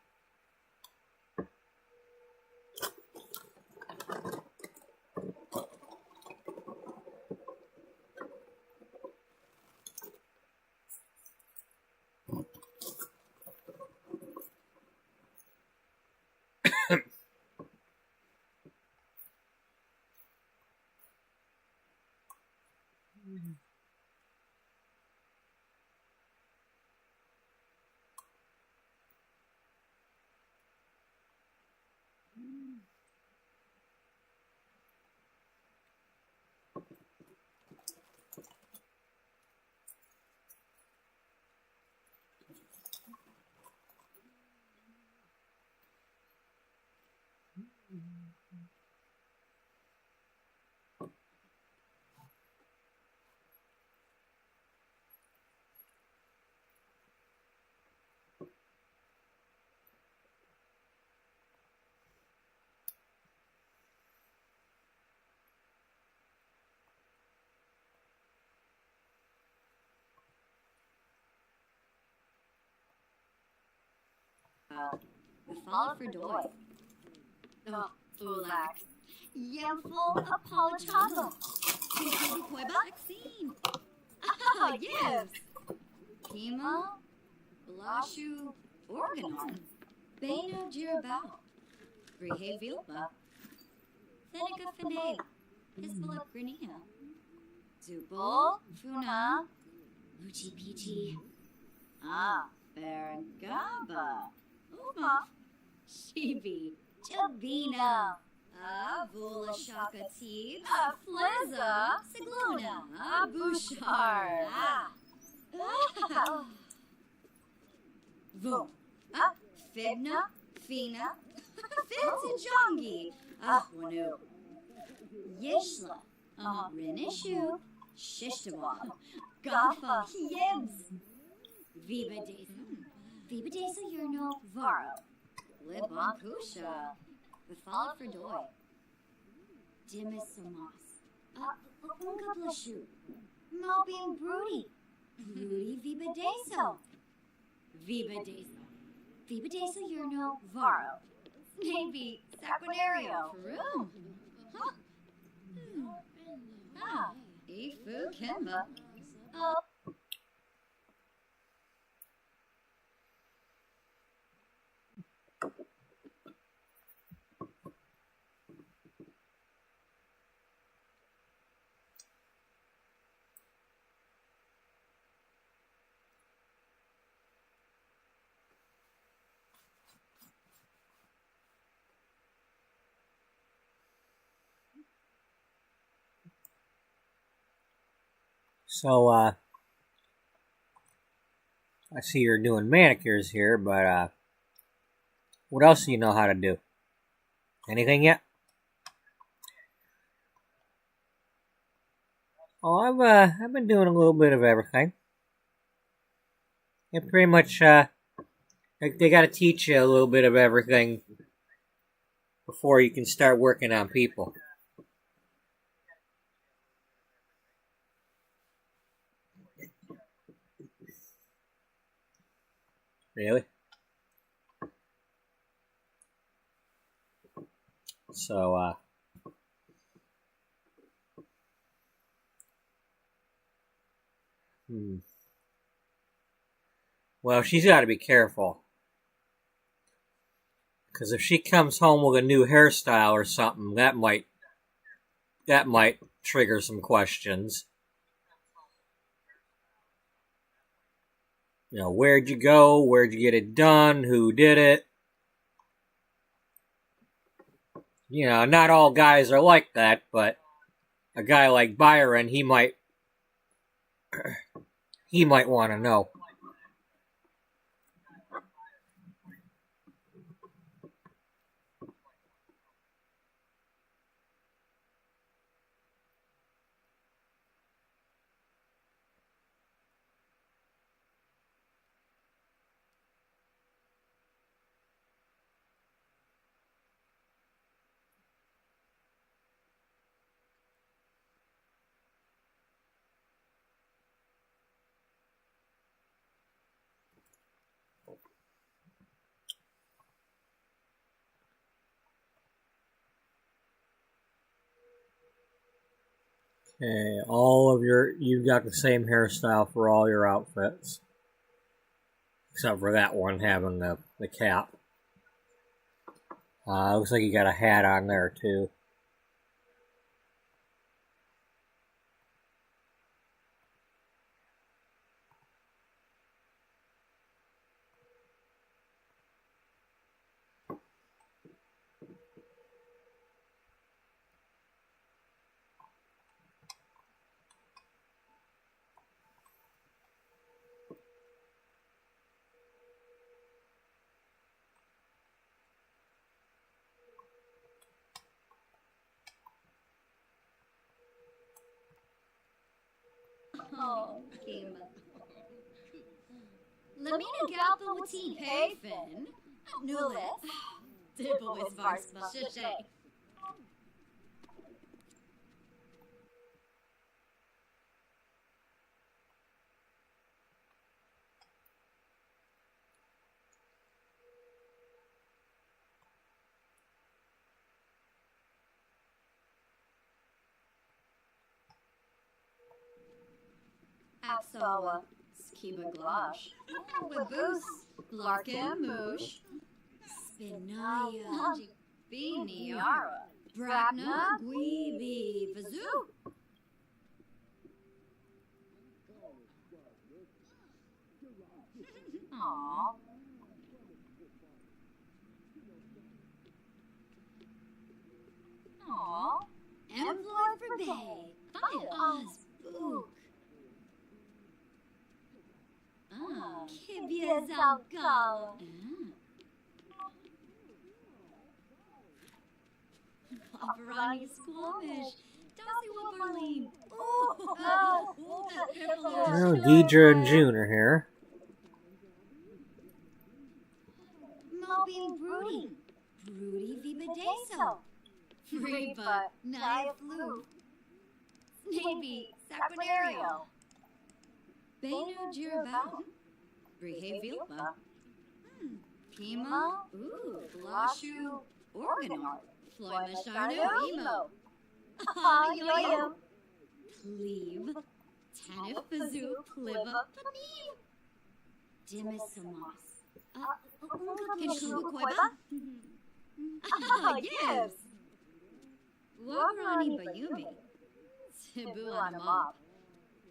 Befala Ferdoy. Oh, Fulak. Yemful Apolachado. Koiba Vaccine. Ah, yes. Pima. Blashu. Organon. Bena Jirabao. Brihe Vilpa. Seneca Fene. Hispala Grinia. Zubol. Funa. Luchi Peachy. Ah, Bergaba. Uma. Chibi. Jabina. Vula Shakati. Flizza. Siglona. Bushar. Vo. Fibna. Fina. Fintijongi. Wanu. Yishla. Renishu. Shishtawa. Gafa. Yibs. Viva Desa. Viva Desa Yurno. Varo. Libon Pusha. Befala Ferdoy. Dimis Samas. Ungablashu. Malbian Broody. Broody Viva Deso. Viva Desa. Viva Desa Yurno. Varo. Maybe Sacronario. Room. Huh? Ifu Kimba. So, I see you're doing manicures here, but, what else do you know how to do? Anything yet? Oh, I've been doing a little bit of everything. It pretty much, they gotta teach you a little bit of everything before you can start working on people. Really? So, well, she's got to be careful. Because if she comes home with a new hairstyle or something, that might trigger some questions. You know, where'd you go? Where'd you get it done? Who did it? You know, not all guys are like that, but a guy like Byron, he might want to know. Okay, you've got the same hairstyle for all your outfits. Except for that one having the cap. Looks like you got a hat on there too. Oh, Kima. Lamina Galpa Wati Hayfin. Nulis. Dibble is Varspa Shishay. Aksawa. Skiba Glosh. Waboos. Larkin Moosh. Spinaya. Biniara. Brabna. Gweeby. Vazoo. Aww. Aww. Employ for Bay. Fine Oz Book. Kibia Zalgal. Paparani Squamish. Dossie Wubberline. Well, Deidre and June are here. Moping Broody. Broody Vibadeso. Reba Naya Flu. Snaby Saquinario. Benu Jirabao. Brihe Vilpa. Pima. Blashu. Organor. Floima Sharno. Emo. Yo-yo. Cleave. Tanif Bazoo. Cliva. Paneem. Dimisimas. Kishubakoiba? Yes. Wagrani Bayumi. Tibu Anamop.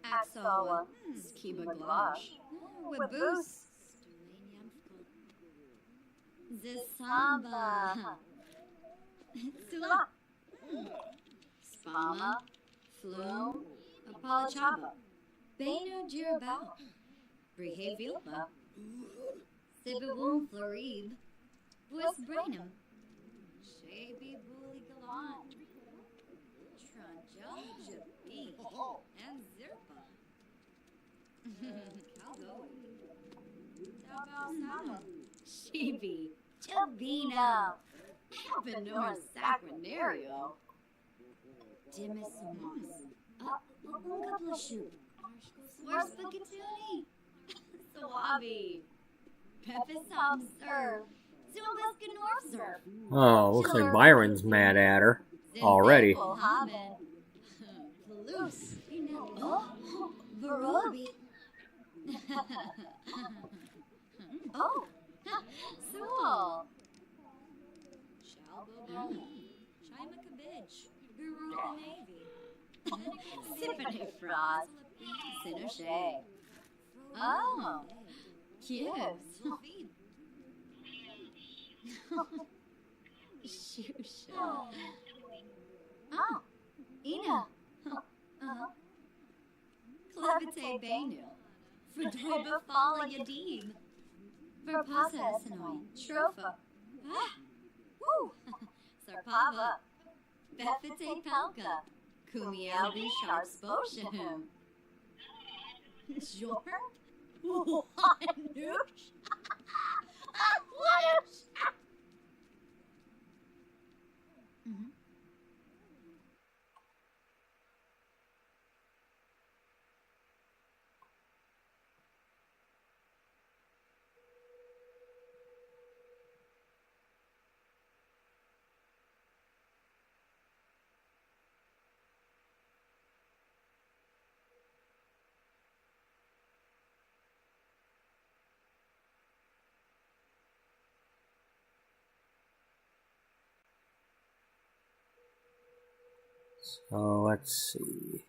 Axawa. Skiba Glosh. Waboos. Zisamba. Sula. Spama. Flume. Apalachaba. Bea Jirabao. Brihe Vilpa. Sibawum Florib. West Brainham. Shaby Bully Galant. Tranja Jabi. And Zirpa. Calgo. Dabao Sada. Shibi. Chabina. Benor Sacranario. Dimisumas. Bungablashu. Swarspagatuni. Sawabi. Peppisum Surf. Zumbaskin North Surf. Oh, looks like Byron's mad at her already. Loose. Oh, Verobi. Oh, Soul. Shalbo. Shima Cabbage. Guru the Navy. Symphony Frost. Sinochet. Oh. Yes. Shusha. Oh. Ina. Clevite Benu. Fredoiba Fala Yadim. Verpasa Esenoi. Tropha. Ah. Woo. Sarpava. Bethite Pelka. Kumielbi Sharp Sposhahum. Sure? Wanush. Wanush. So let's see.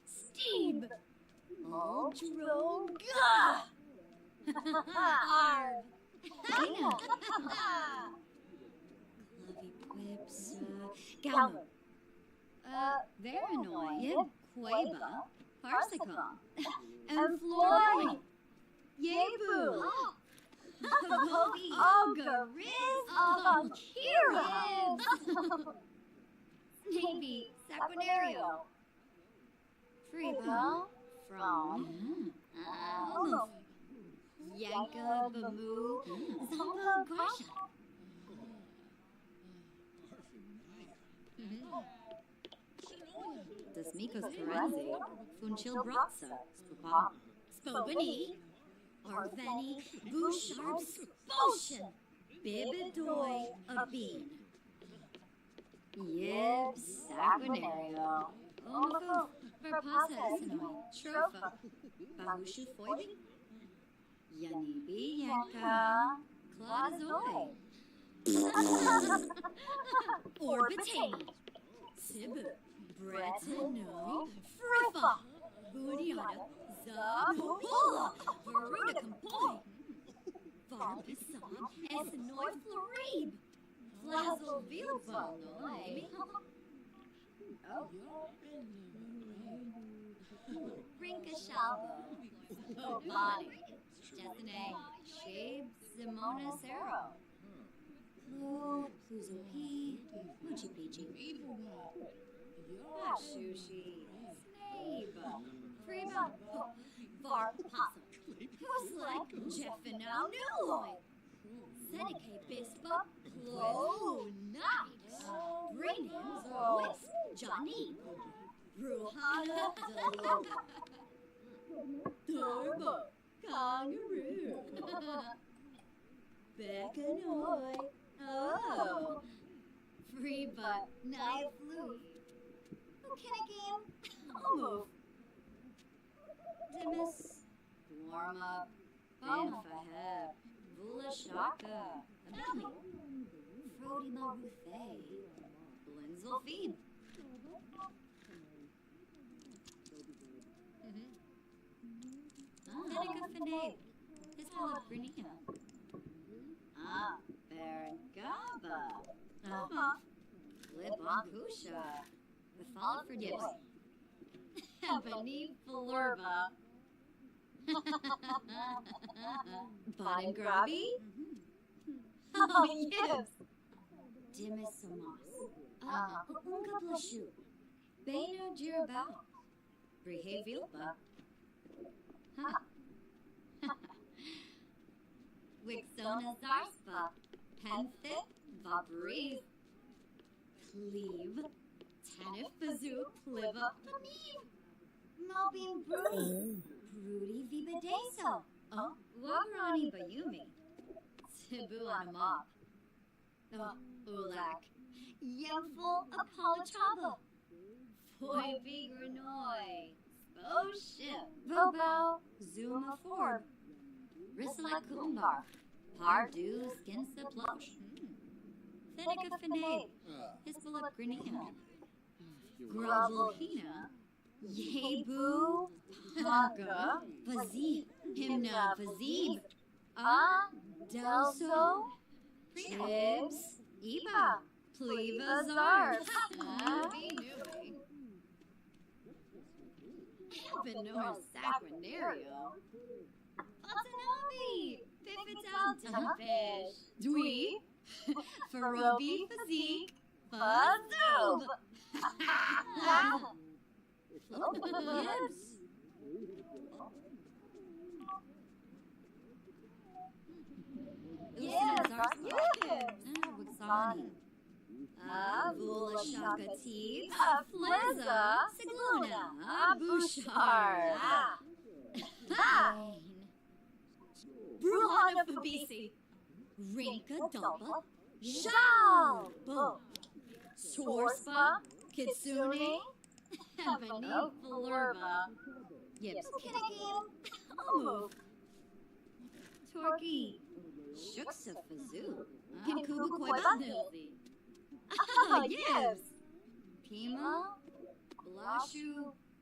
Steve. Droga. Arv. Ina. Clovey Quips. Glamour. Veranoi. Yib. Quaba. Parsicum. And Floyd. Yebu. Oga. Riz. Kira. Navy. Saquinario. Freebo. From. Yanka. Bamu. Zomba. Grasha. Dasmikos Karenzi, Funchil Bratsa, Spobani, Arveni, Bouchard Spotion, Bibidoi, Abin, Yib, Saquinario, Omako, Verpasa Esenoi, Tropha, Bahushu Foibi, Yanibi Yanka, Claudazoi, Orbitane, Sibu. Bretonoi, Friffa, Budiana, Zabula, Veruda Compoi, Varpisam, Esenoi Florib, Flazel Vilbo, Noi, Rinka Shalbo, Obani, Jessene, Shabe, Simona Sero, Pluzo P, Muchi Pichi. Sushi, Snape, Freeba, Var Possum, Who's Jeffino Nuloy, Seneca Bispa, Clo Night, Brainhams, Wisp, Johnny, Bruhana, Turbo, Kangaroo, Beckanoy, oh, Freeba, Knife Loop. Kinnigan, Almove. Dimis, Warm Up, Benfaheb, Vula Shaka, Abami, Frody Maruthe, Blinzel Feed. Seneca Finade, Hispala Brinia, Bergaba. Libankusha. Befall for dips. Ebony Flurba. Bottom grubby? Oh, yes. Dimisamas. Unga blushu. Bea uty. Brihevilpa. Wixona zarspa. Penthit vabreeze. Cleave. Tanifazu pliva. Mobin broody. Broody vibadeso. Wagrani bayumi. Tibu on a mop. Ulak. Yemful apolachaba. Foy bigranoi. Spowship. Vobao. Zuma forb. Rissalak kumbar. Pardu skinsa plush. Thinica finade. Hisbalip granina. Grovelhina. Yebu. Paga. Vazib. Himna vazib. Delso. Tribs. Eba. Pleva zars. Benor Sacranario. Patanobi. Pipital Dumfish. Dwee. Farobi Physique. Fuzoob. Lips. Yes. Wixani. Vula Shakatif. Flizza. Siglona. Bouchard. Bruhana Fabisi. Rinka Dumpa. Shao. Sorspa. Kitsune. Ebony Flurba. Yips Kinnigan. Omove. Torky. Shuksa Fazoo. Kinkuba Koibanilzi. Yes. Pima. Blashu.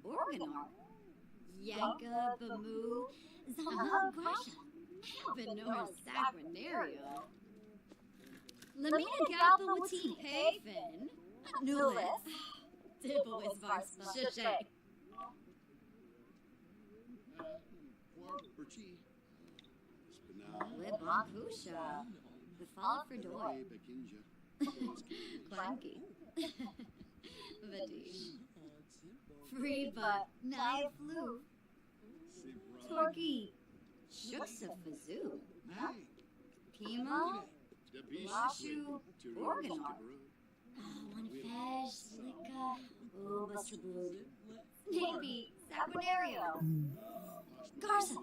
Organar. Yanka Bamu. Zama Grasha. Benor Sacranario. Lamina Galpa Wati. Payfin. Nulis. Dibble is Varspa. Shishay. Libankusha. Befall for Doy. Clanky. Vadish. Free but knife flu. Torky. Shuksa Fazoo. Pima. Lashu. Organar. One fish. Slicka. Buster Blue. Snapey. Sacranario. Garza.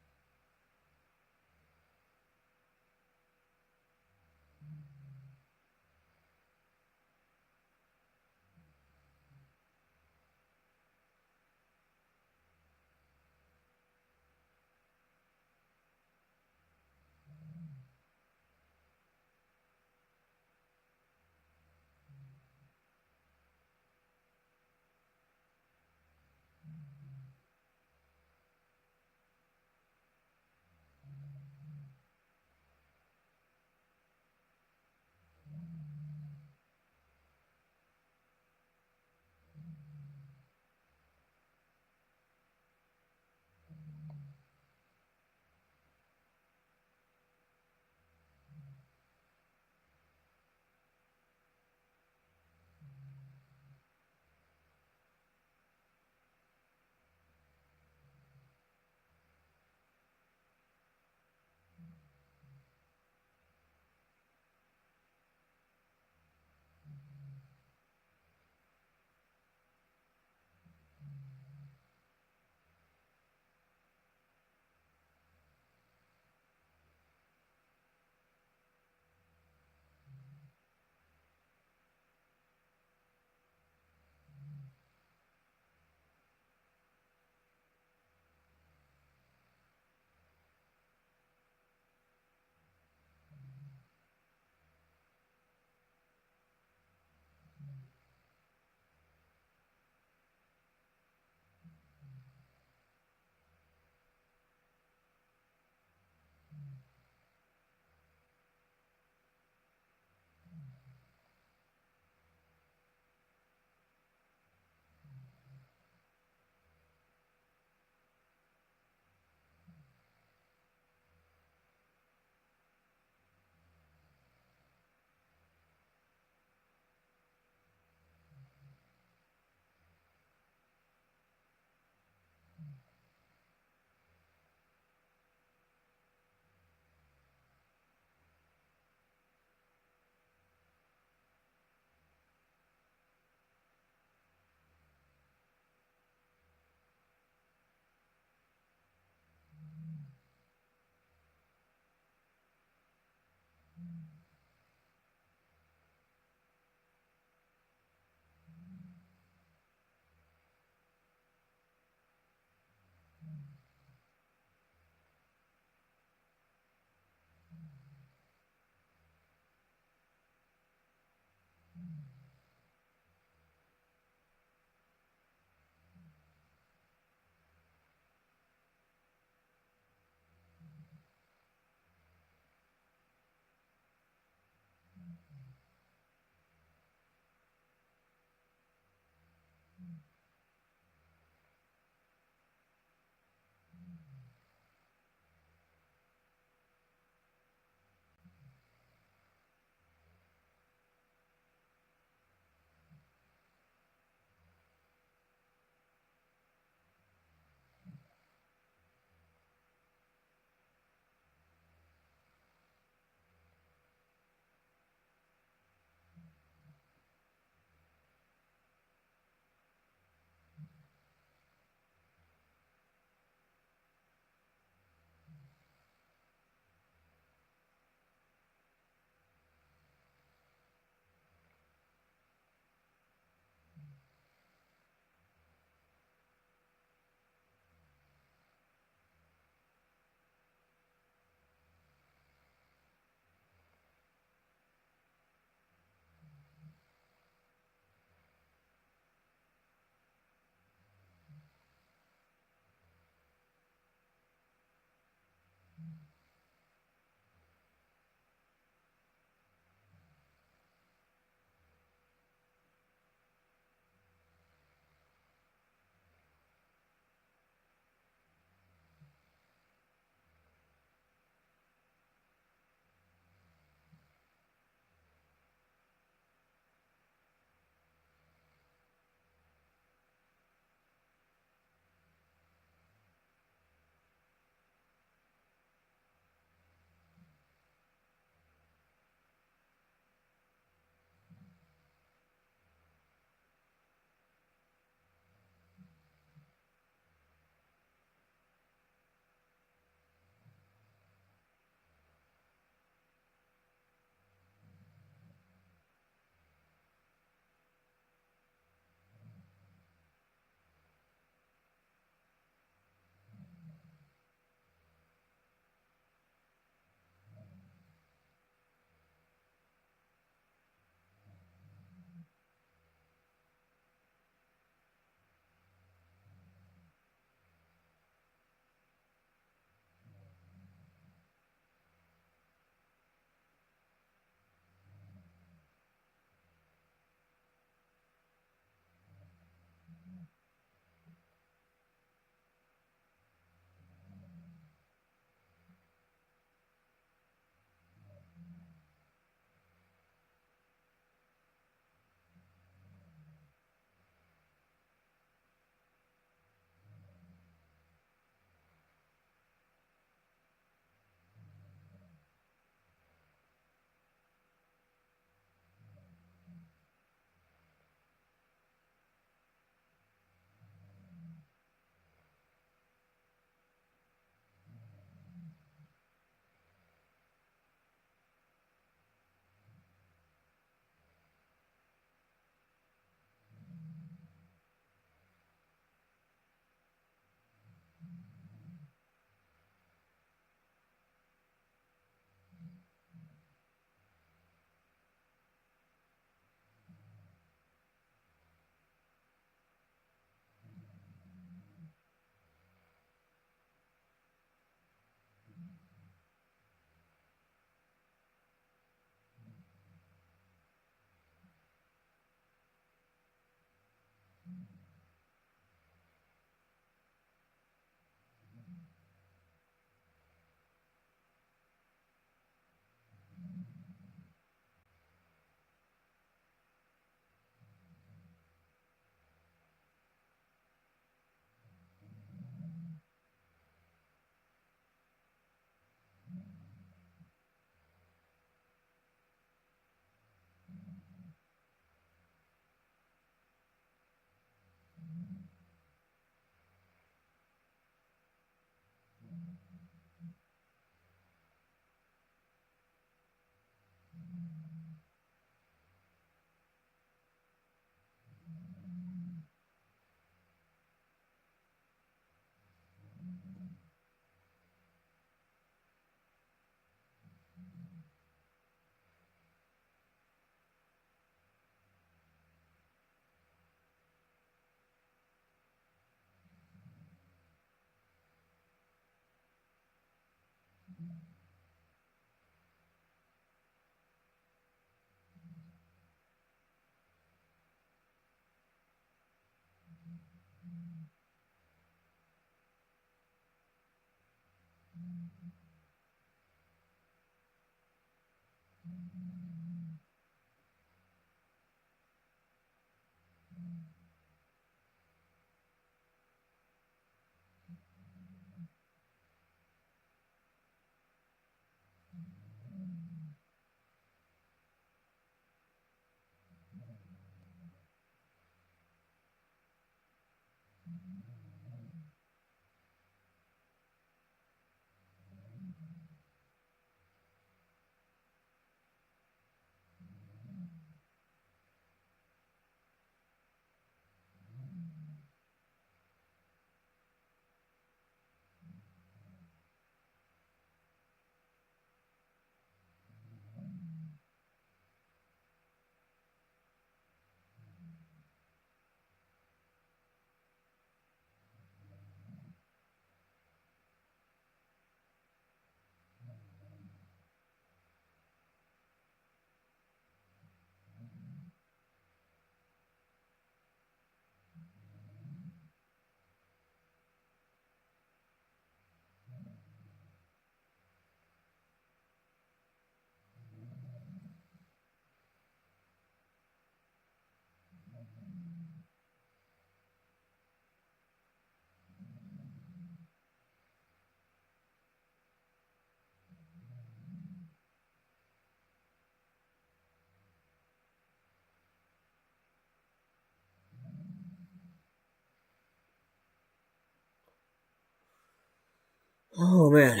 Oh man,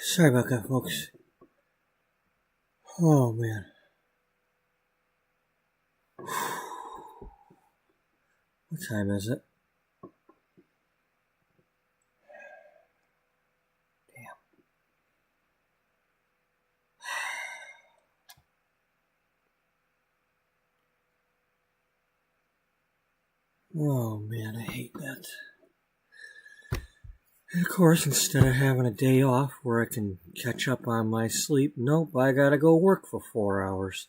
sorry about that, folks. Oh man. What time is it? Oh man, I hate that. And of course, instead of having a day off where I can catch up on my sleep, nope, I gotta go work for 4 hours.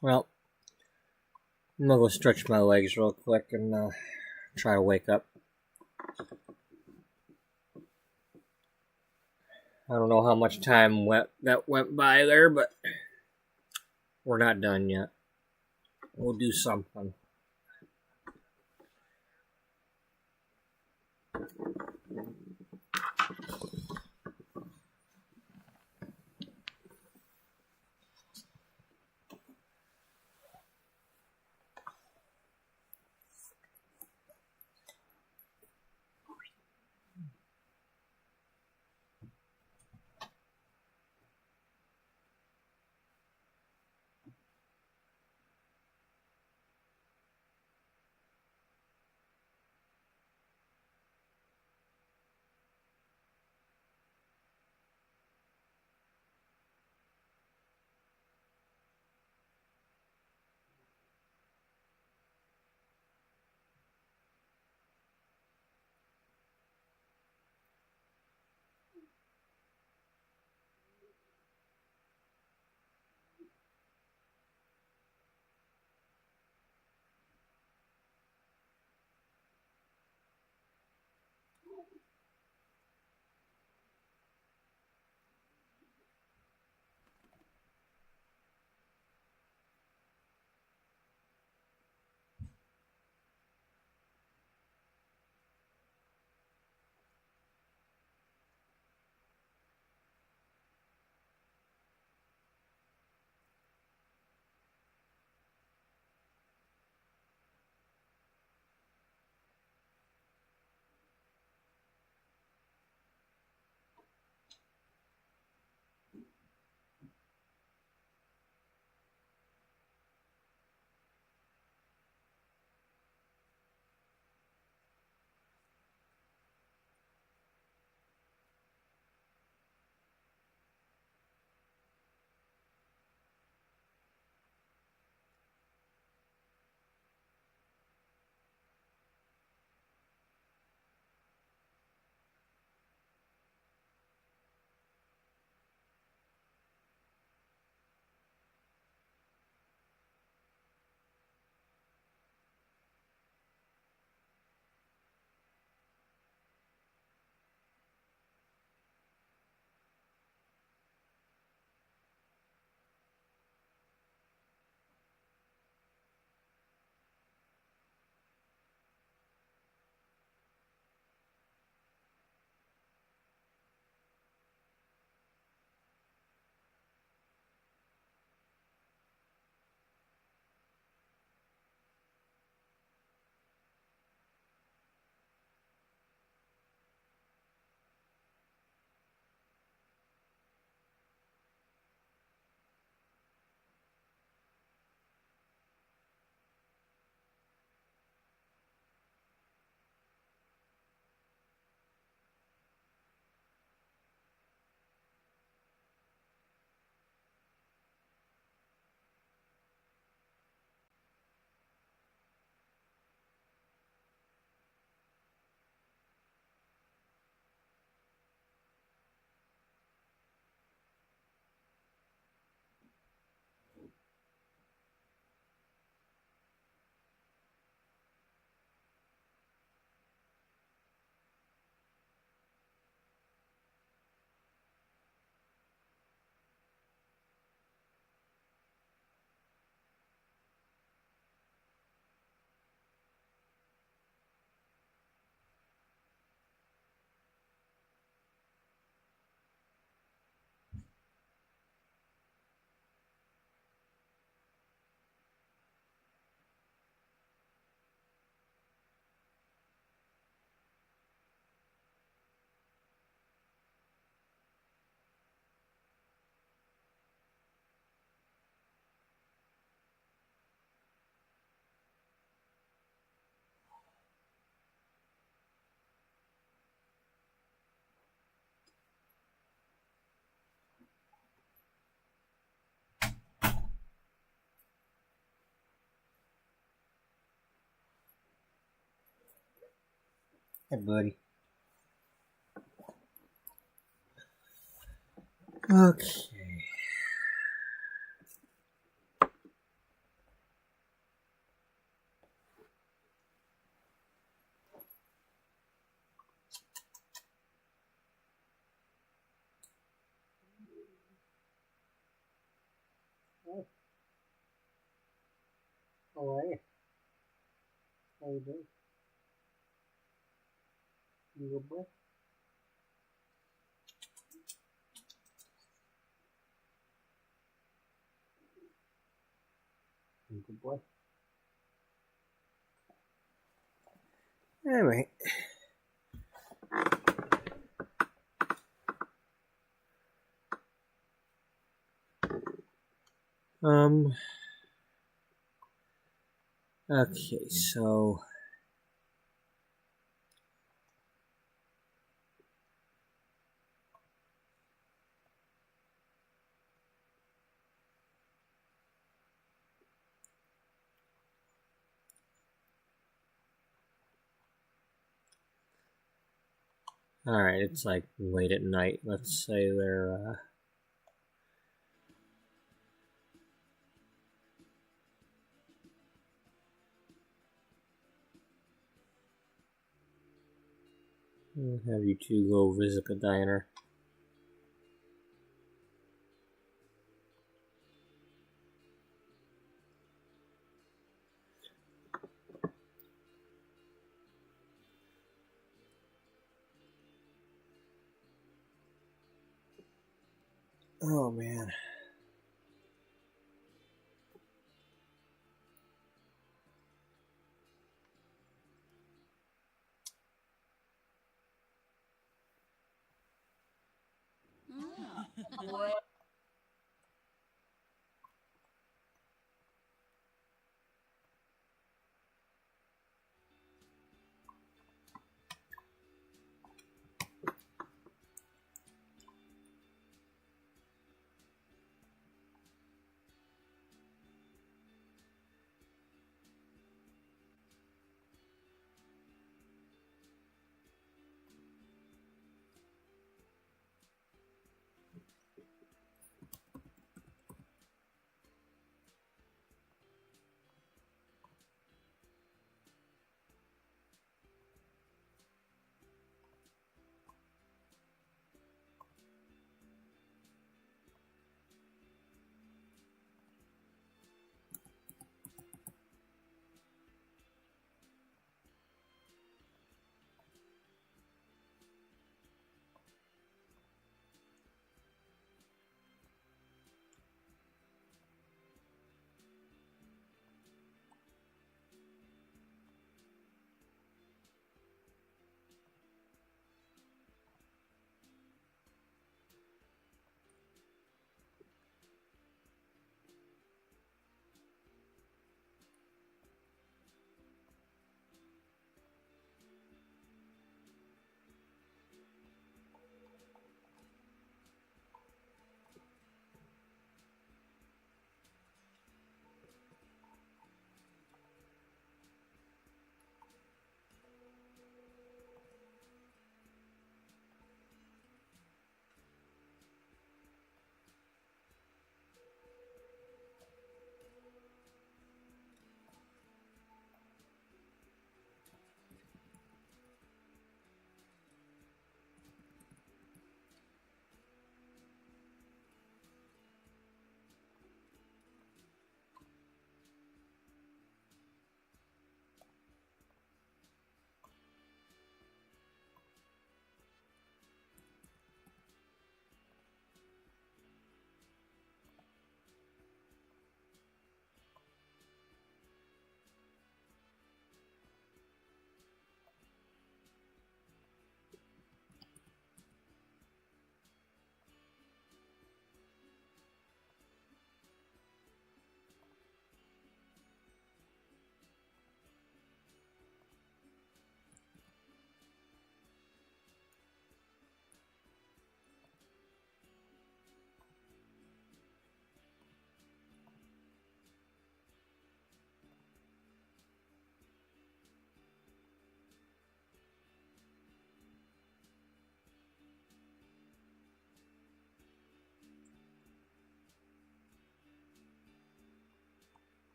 Well, I'm gonna go stretch my legs real quick and try to wake up. I don't know how much time that went by there, but we're not done yet. We'll do something. Hey, buddy. Okay. How are you? How you doing? You good boy? You good boy? Anyway. Okay, so alright, it's like late at night. Let's say they're I'll have you two go visit the diner. Oh man.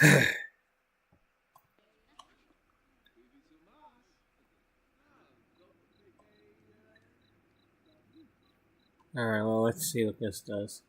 Alright, well, let's see what this does.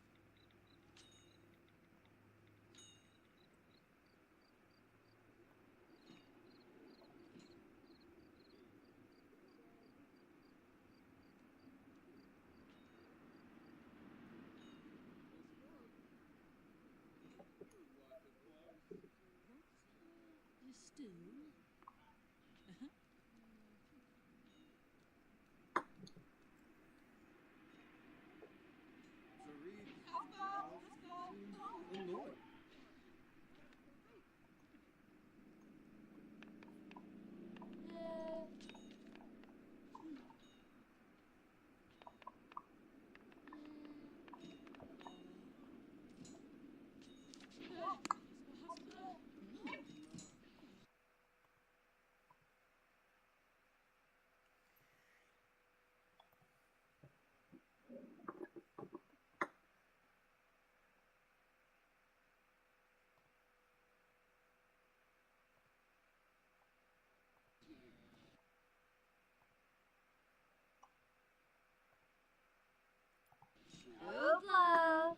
Hoopla!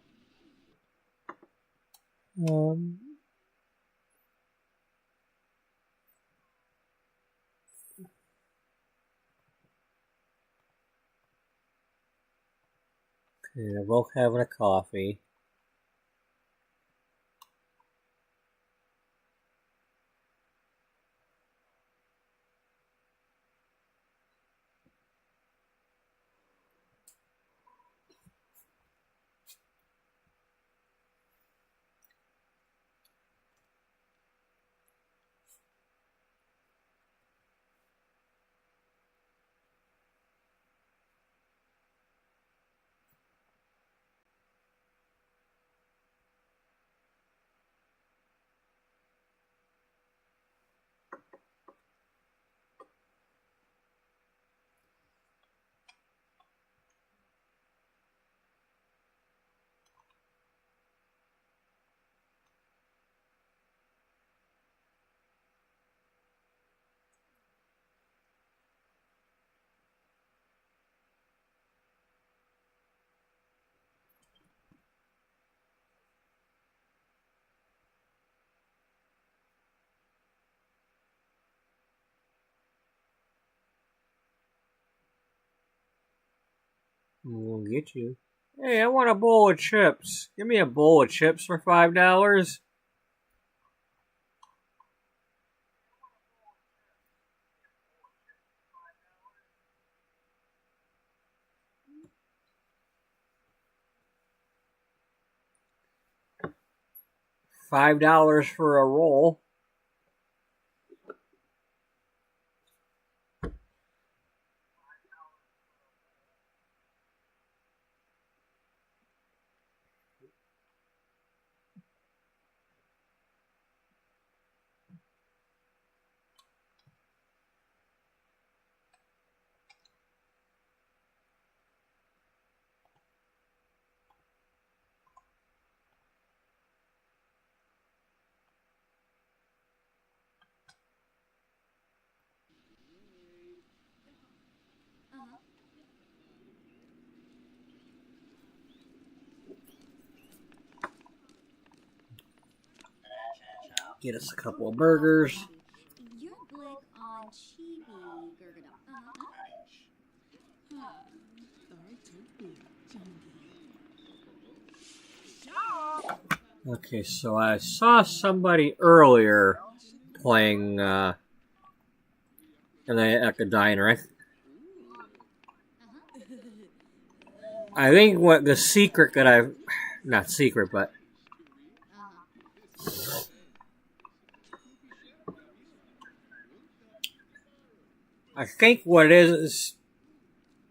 Um, okay, they're both having a coffee. We'll get you. Hey, I want a bowl of chips. Give me a bowl of chips for $5. $5 for a roll. Get us a couple of burgers. You're blick on chibi gurgada. Okay, so I saw somebody earlier playing at the diner. I think what the secret that I've... Not secret, but... I think what it is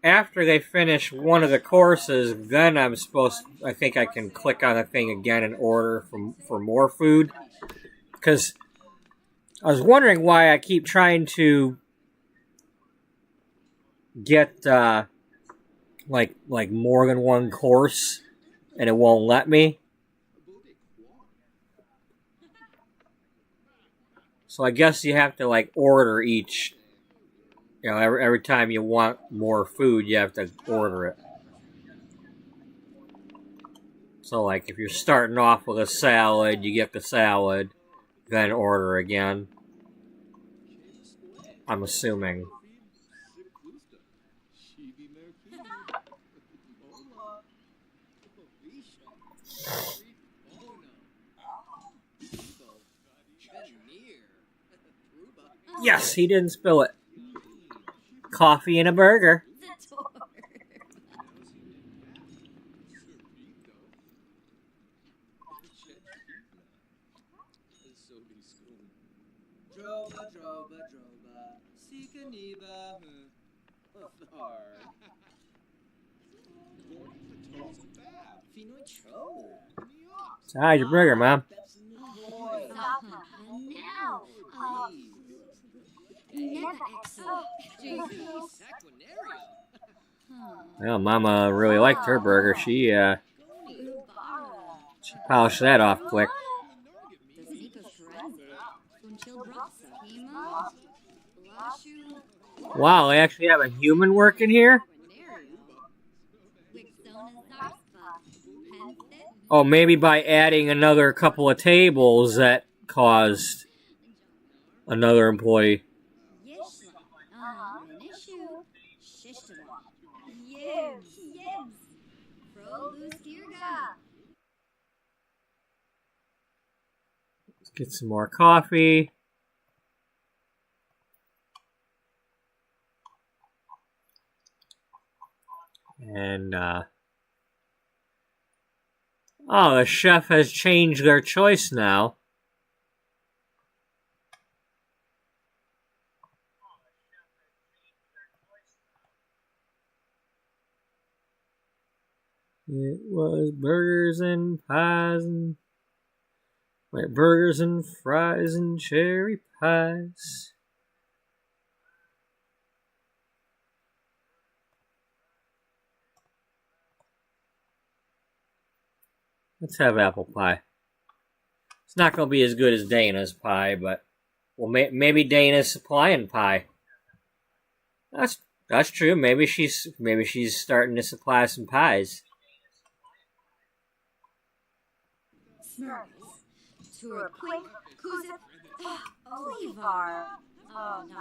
after they finish one of the courses, then I'm supposed... I think I can click on the thing again and order for more food. Because I was wondering why I keep trying to get... like more than one course, and it won't let me. So I guess you have to like order each. You know, every time you want more food, you have to order it. So like if you're starting off with a salad, you get the salad, then order again. I'm assuming. Yes, he didn't spill it. Coffee and a burger. So how's your burger, Mom? Now, Well, Mama really liked her burger. She polished that off quick. Wow, they actually have a human working here? Oh, maybe by adding another couple of tables that caused another employee. Let's get some more coffee. And, oh, the chef has changed their choice now. It was burgers and pies and... Wait, burgers and fries and cherry pies. Let's have apple pie. It's not going to be as good as Dana's pie, but... Well, maybe Dana's supplying pie. That's true. Maybe she's starting to supply some pies. Tour quick, Kuzip, Olivar. Oh, no.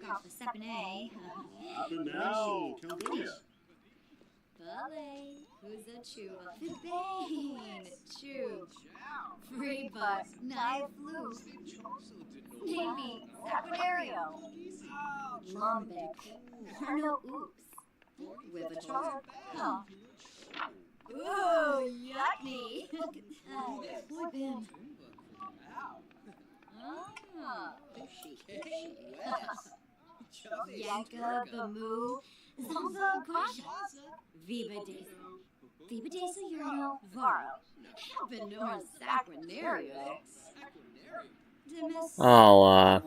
Got the 7A. Now, California. Ballet, who's a chew? Bane, chew. Free butt, knife loop. Maybe Saquinario. Lumbic, no oops. With a chart. Ooh, yucky. Flip him. Yanka, Bamu, Zomba, Grasha. Viva Daisy, Urno, Varo. Benor, Saquinario. Oh,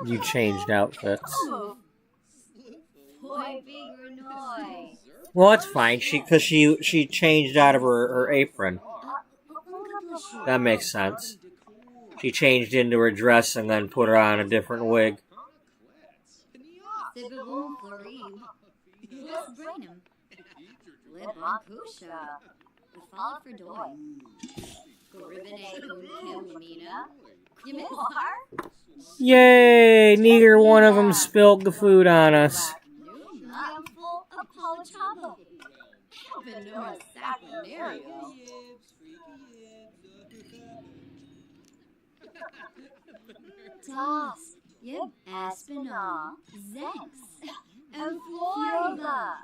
you changed outfits. Boy, big Renoi. Well, that's fine. Because she changed out of her apron. That makes sense. She changed into her dress and then put her on a different wig. Yay! Neither one of them spilled the food on us. Das, Yib, Aspinall, Zex, and Florida.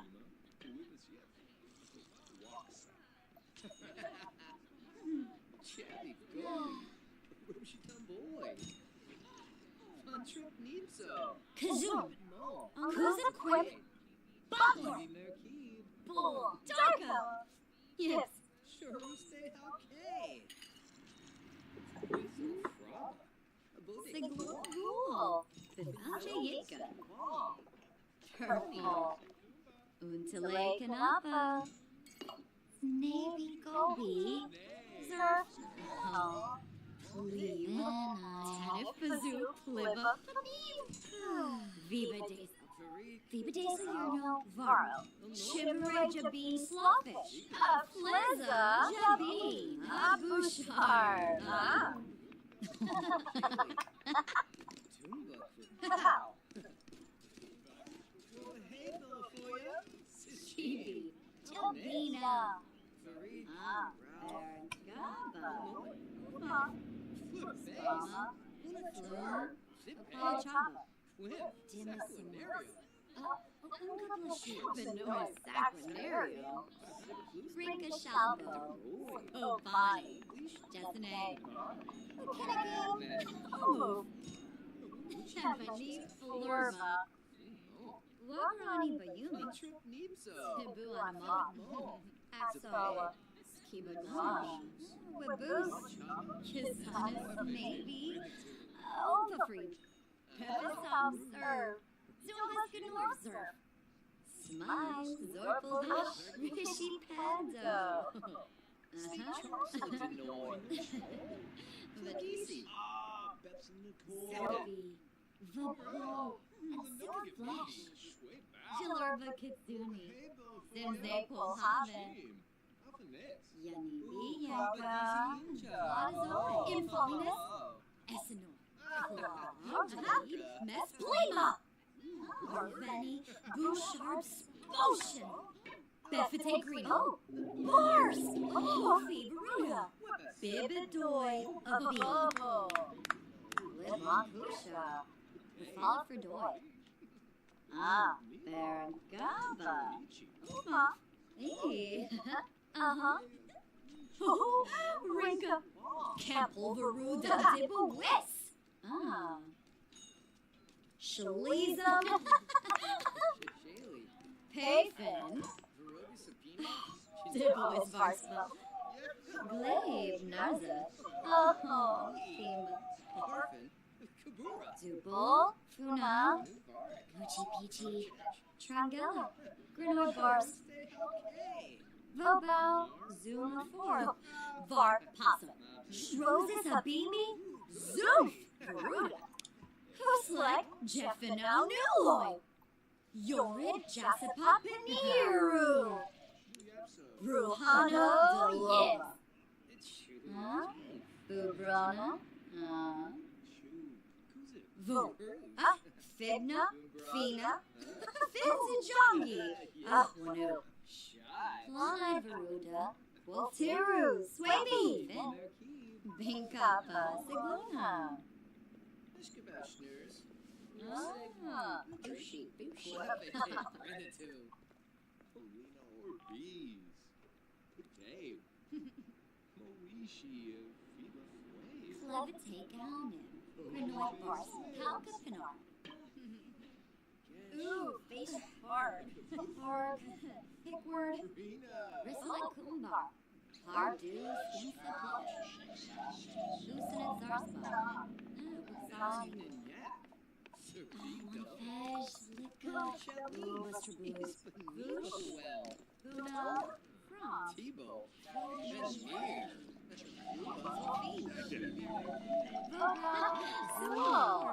Kazoom, Kuzip, Quick, Butler, Bull, Darko. yes, Sigul, Vivage Yika, Purple. Untele Kanapa. Navy Gobi. Surf. Leave. Tanif Bazoo. Flipbook. Viva Days. Viva Days Yerno. Varo. Chimere Jabin Slawfish. Flizza Jabin. Abushar. Chibi. Jabina. Gaba. Rinka Shalbo, Obani, Jessene, Kennegan, Champani, Flurba, Wagrani Bayumi, Tibu Anamon, Axo, Skiba Waboos, Kisanis, maybe, Opa-free, Peppa Serve, Zumbas Ganor Surf, Smile, Zorpalvish, Rishi Pando. Vakisi, Sophie, Vapo, and Sick Flesh, Chilorba Kitsuni, Simze Polhaven, Yanibi Yanka, Ladazoi, Infolinus, Essenor, Claw, Mesplima, Orveni, Bouchard's Potion, Beffete Greeno, Mars, Feveruda, Bibidoy, Abibo, Limonpusha, Fall for Doy, Baron Gaba, Rinka, Campbell Veruda, Dibble Wiss, Shaliza, Payfin, Dibble Wiss Varspa, Glaive Naza, Thema, Dubble, Funa, Gucci Peachy, Trangella, Grenor Bars, Vobao, Zuma 4, Var Possum, Roses Habimi, Zoof, Garuda, Huslek, Jeffino Nuloy, Yorid Jasipa Paniru, Bruhano Delova, Bubrana, Vo, Fibna, Fina, Finzijongi, Ahwanu, Fly Veruda, Woltiru, Swaby, Binkapa, Sigluna. Bushi, Bushi. Levitate on him. Renoid Bars, Palka Pinar. Ooh, face hard. Hard. Hickward. Wristlet Kumbar. Hard do, skin flesh. Lucid Zarspa. Waxani. Fesh, Licka. Ooh, Buster Booze. Voosh. Buna. From. Tebow. Zool.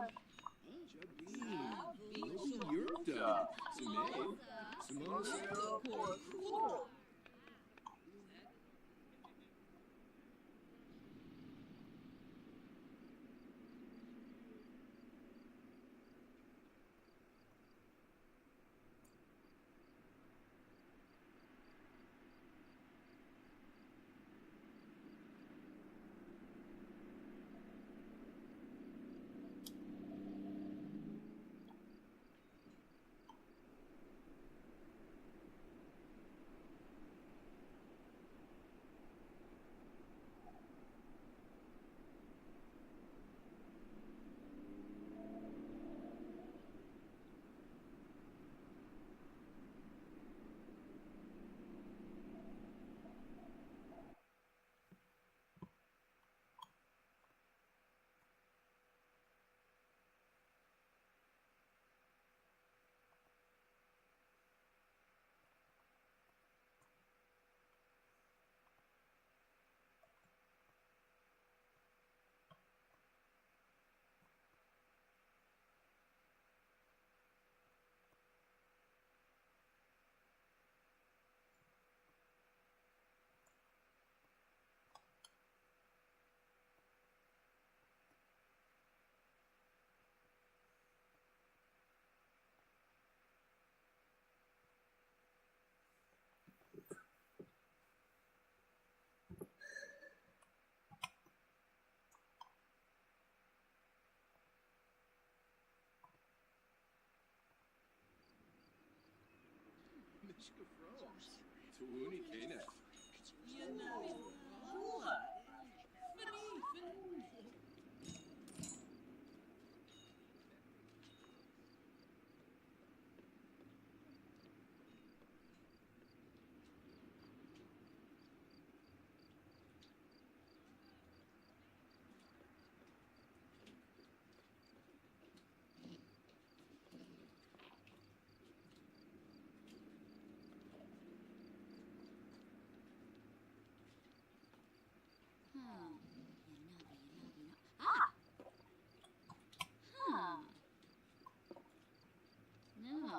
No.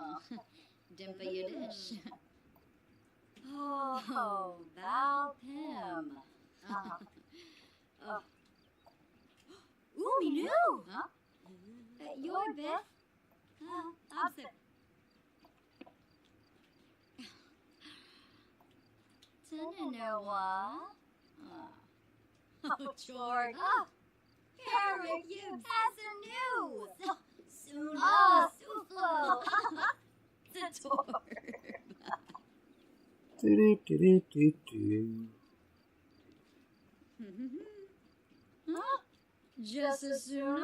Dimpa Yudish. Oh, Val Pim. Ooh, me new. Huh? Your Biff. Opposite. Tananawa. Oh, George. Eric, you has the news. Soon. Suflo. The door. Just as soon.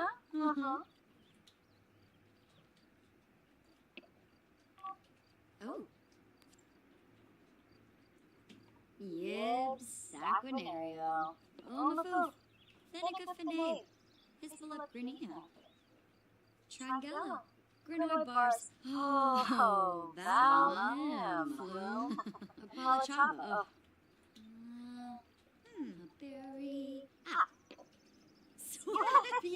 Oh. Yib Saquinario. Omafoof. Seneca Finade. Hispala Grinia. Trangella. Grinoid Bars. Oh, Valam. Flume. Apollo Chapa. Berry. Swabione.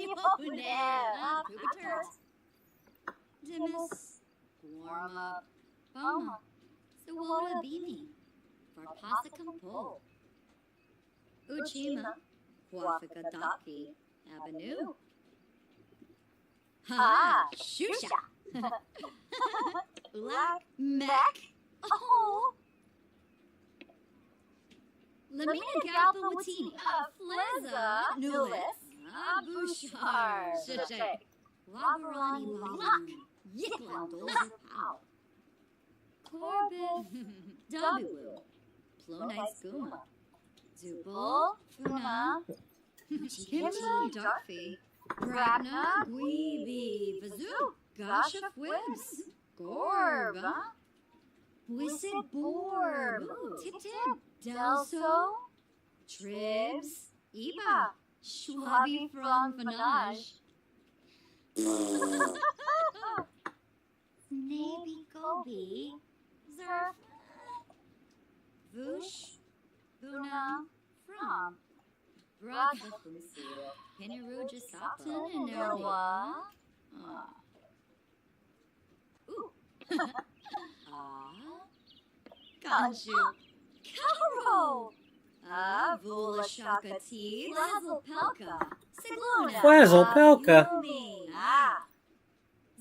Puberturt. Dimus. Warm up. Boma. Sawota Beamy. Varpasicum Pole. Uchima. Huafika Daki. Avenue. Shusha. Black Mac. Oh. Lamina Galpawatini. Flizza. Nulis. Bouchard. Shashay. Wabarani Lalu. Yiklan Dozer Pow. Corbin. Dabiwu. Plonai Skuma. Zubul. Funa. Kimchi. Darkfee. Bragna. Gweeby. Vazoo. Gasha Fwibs. Gorb. Wisset Borb. Tip Tip. Delso. Tribs. Eba. Schwabi from Fanage. Snaby Gobi. Zerf. Voosh. Buna. From. Brother Fusil. Pinaruja Sapton and Noah. Ooh. Kanju. Karo. Vula Shaka Tea. Flazzle Pelka. Siglona. Flazzle Pelka. Yumi.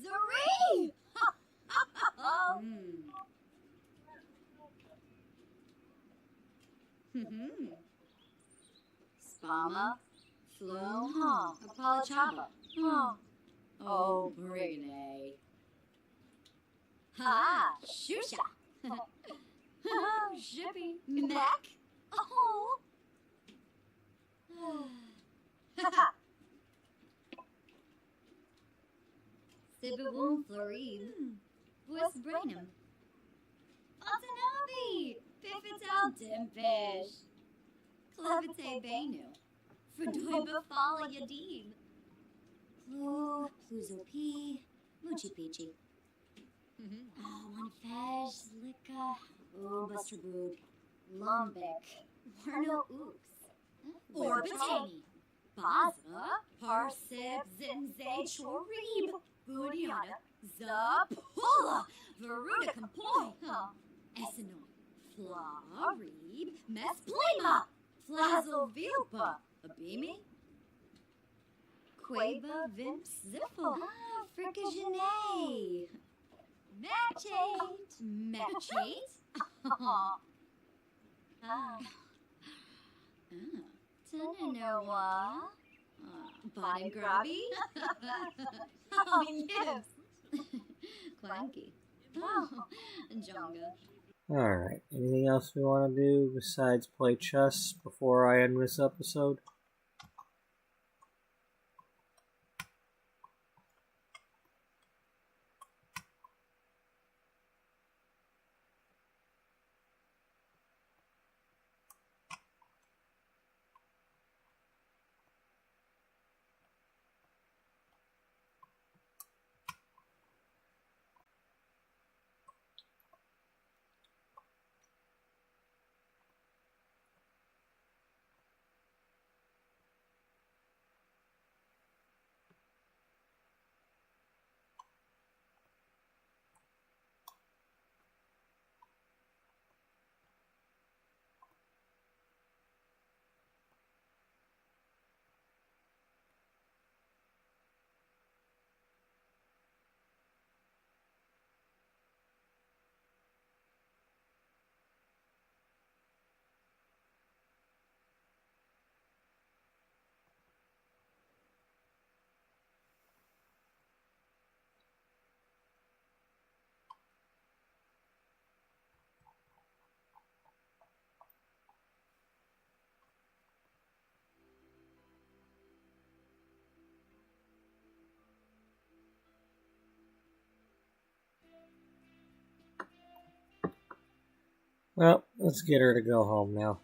Zuri. Spama. Flume. Apollo Chaba. Oh, Brigane. Shusha. Shippy. Mac. Oh. Sibawum Floride. Voice Brainum. Watanabe. Pipital Dimpish. Clevite Benu. Fredoiba Fala Yadib. Pluzo P. Muchi Peachy. Wanifesh. Lika. Buster Bood. Lumbic. Warno Ooks. Orbitani. Baza. Parsip. Zinze. Chorib. Budiana. Zapula. Veruda Compoy. Essenoi. Flarib. Mesplema. Flazzle Vilpa. Abimi. Quaba Vimp Ziffle. Fricagene. Matchate. Matchate. Tananoa. Bottom Grubby. Oh, yes. Clanky. Oh, Jonga. Alright, anything else we want to do besides play chess before I end this episode? Well, let's get her to go home now.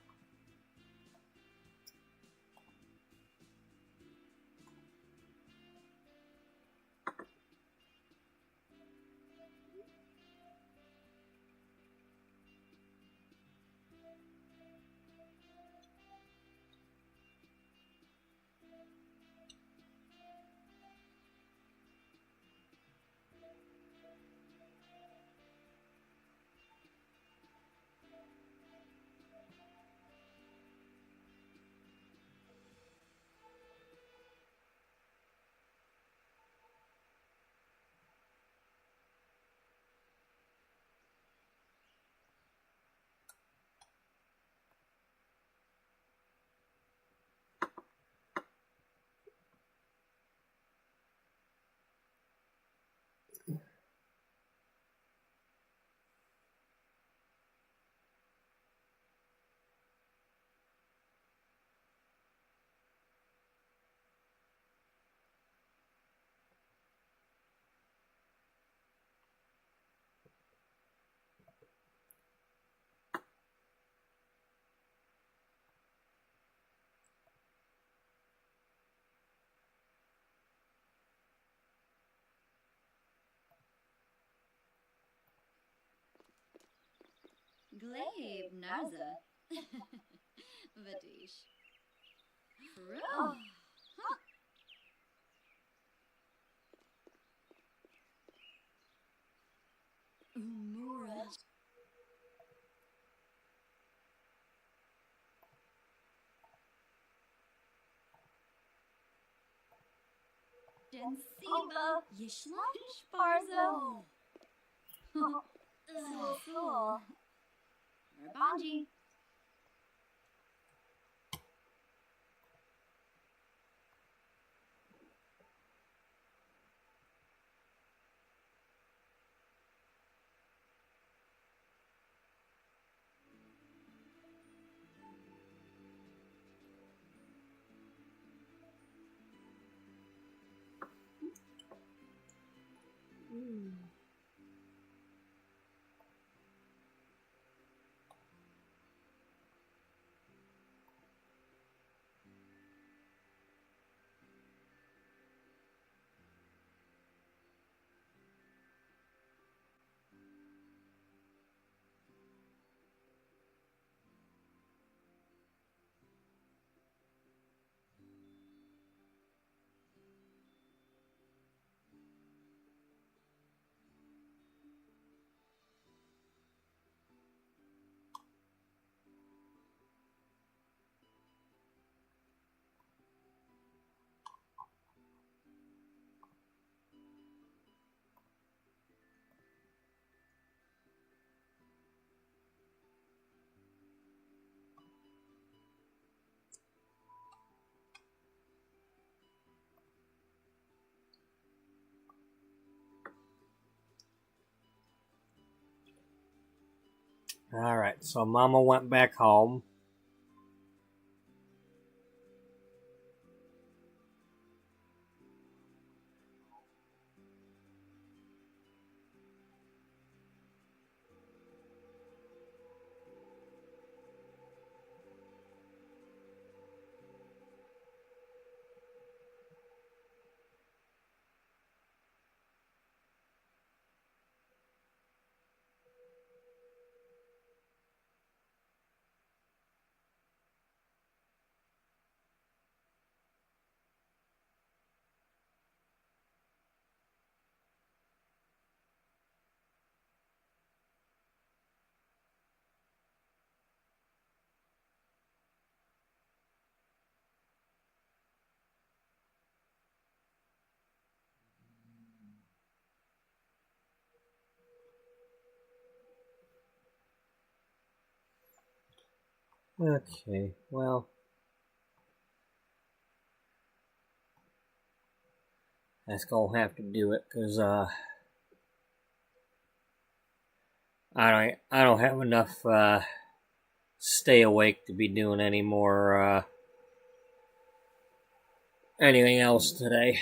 Glabe Narza. Vadish. True. Huh. Umura. Densiba. Yishla. Sparzo. Cool. Rabanji. Alright, so Mama went back home. Okay, well, that's gonna have to do it, cause I don't have enough stay awake to be doing any more anything else today.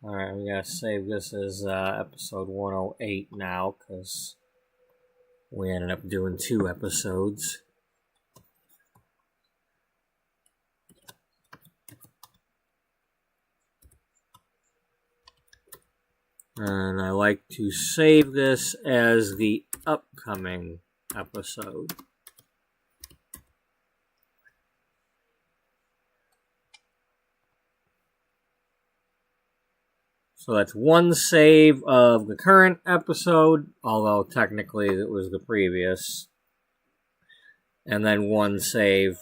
Alright, we gotta save this as episode 108 now, because we ended up doing 2 episodes. And I like to save this as the upcoming episode. So that's one save of the current episode, although technically it was the previous. And then one save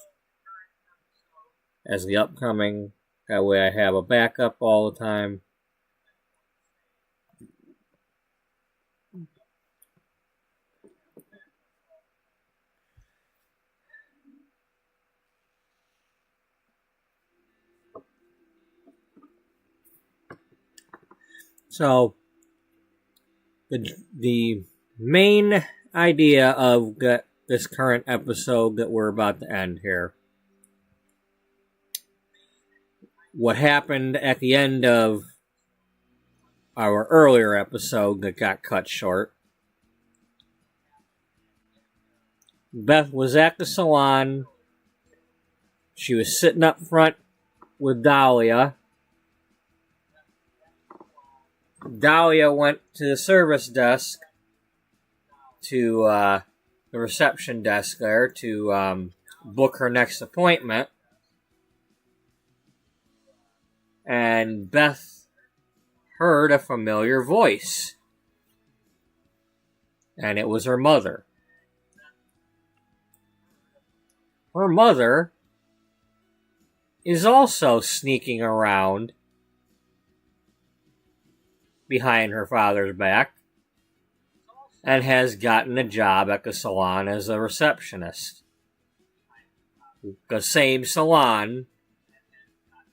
as the upcoming. That way I have a backup all the time. So, the main idea of this current episode that we're about to end here, what happened at the end of our earlier episode that got cut short. Beth was at the salon. She was sitting up front with Dahlia. Dahlia went to the service desk, to the reception desk there, to book her next appointment. And Beth heard a familiar voice. And it was her mother. Her mother is also sneaking around behind her father's back and has gotten a job at the salon as a receptionist. The same salon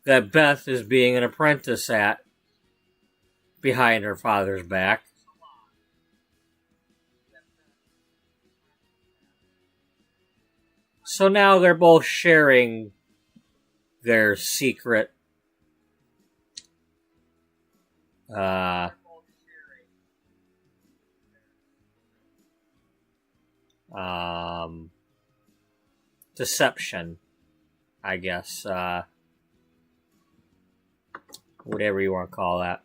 that Beth is being an apprentice at behind her father's back. So now they're both sharing their secret deception, I guess. Whatever you want to call that.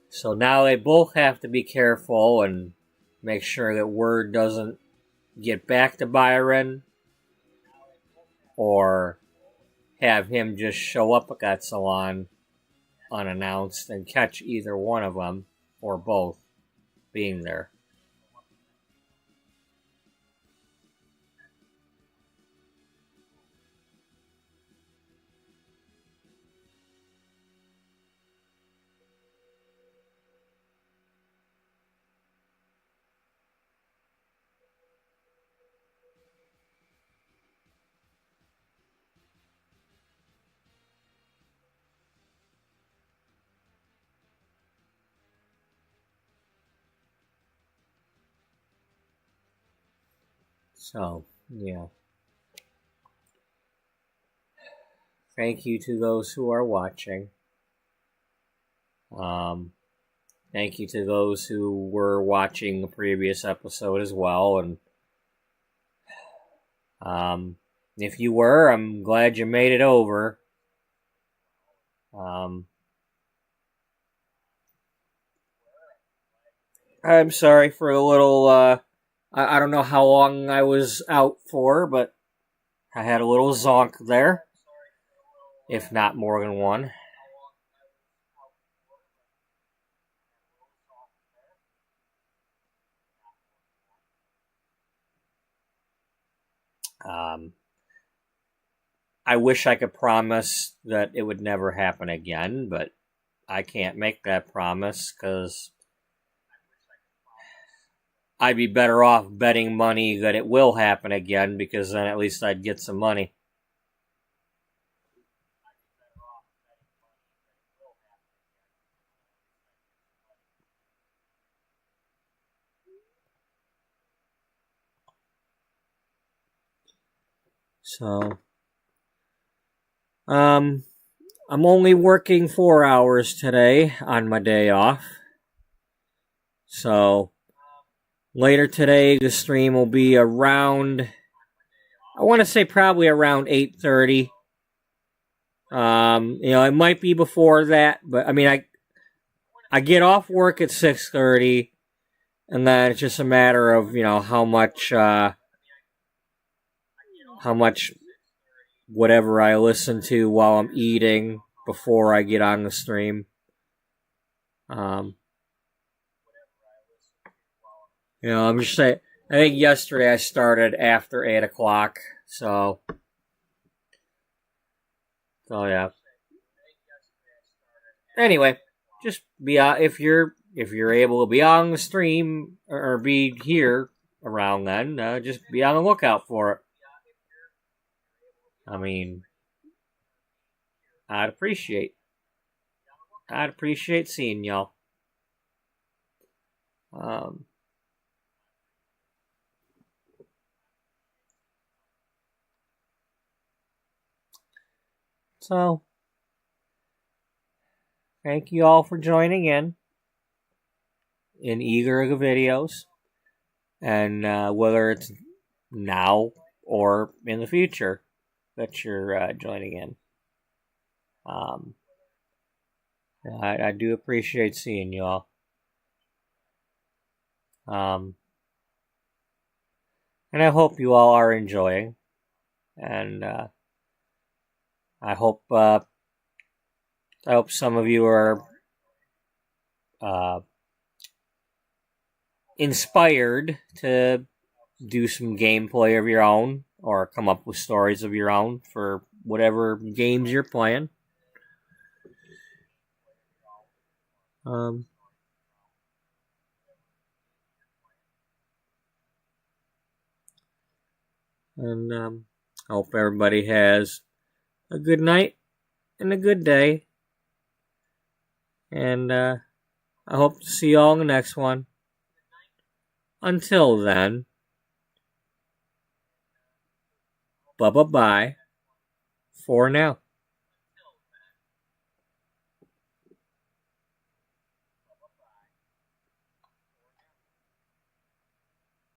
So now they both have to be careful and make sure that word doesn't get back to Byron, or have him just show up at that salon unannounced and catch either one of them or both being there. So, yeah. Thank you to those who are watching. Thank you to those who were watching the previous episode as well. And if you were, I'm glad you made it over. I'm sorry for a little, I don't know how long I was out for, but I had a little zonk there. If not more than one. I wish I could promise that it would never happen again, but I can't make that promise because I'd be better off betting money that it will happen again, because then at least I'd get some money. So, I'm only working 4 hours today on my day off. So, later today, the stream will be around, I want to say probably around 8:30. It might be before that, but I mean, I get off work at 6:30, and then it's just a matter of, how much whatever I listen to while I'm eating before I get on the stream. I'm just saying, I think yesterday I started after 8 o'clock, so yeah. Anyway, just be if you're able to be on the stream or be here around then, just be on the lookout for it. I mean, I'd appreciate seeing y'all. So, thank you all for joining in either of the videos, and whether it's now or in the future that you're joining in. I do appreciate seeing you all. And I hope you all are enjoying, and I hope some of you are inspired to do some gameplay of your own, or come up with stories of your own for whatever games you're playing. And I hope everybody has a good night and a good day. And I hope to see you all in the next one. Until then, bye-bye for now.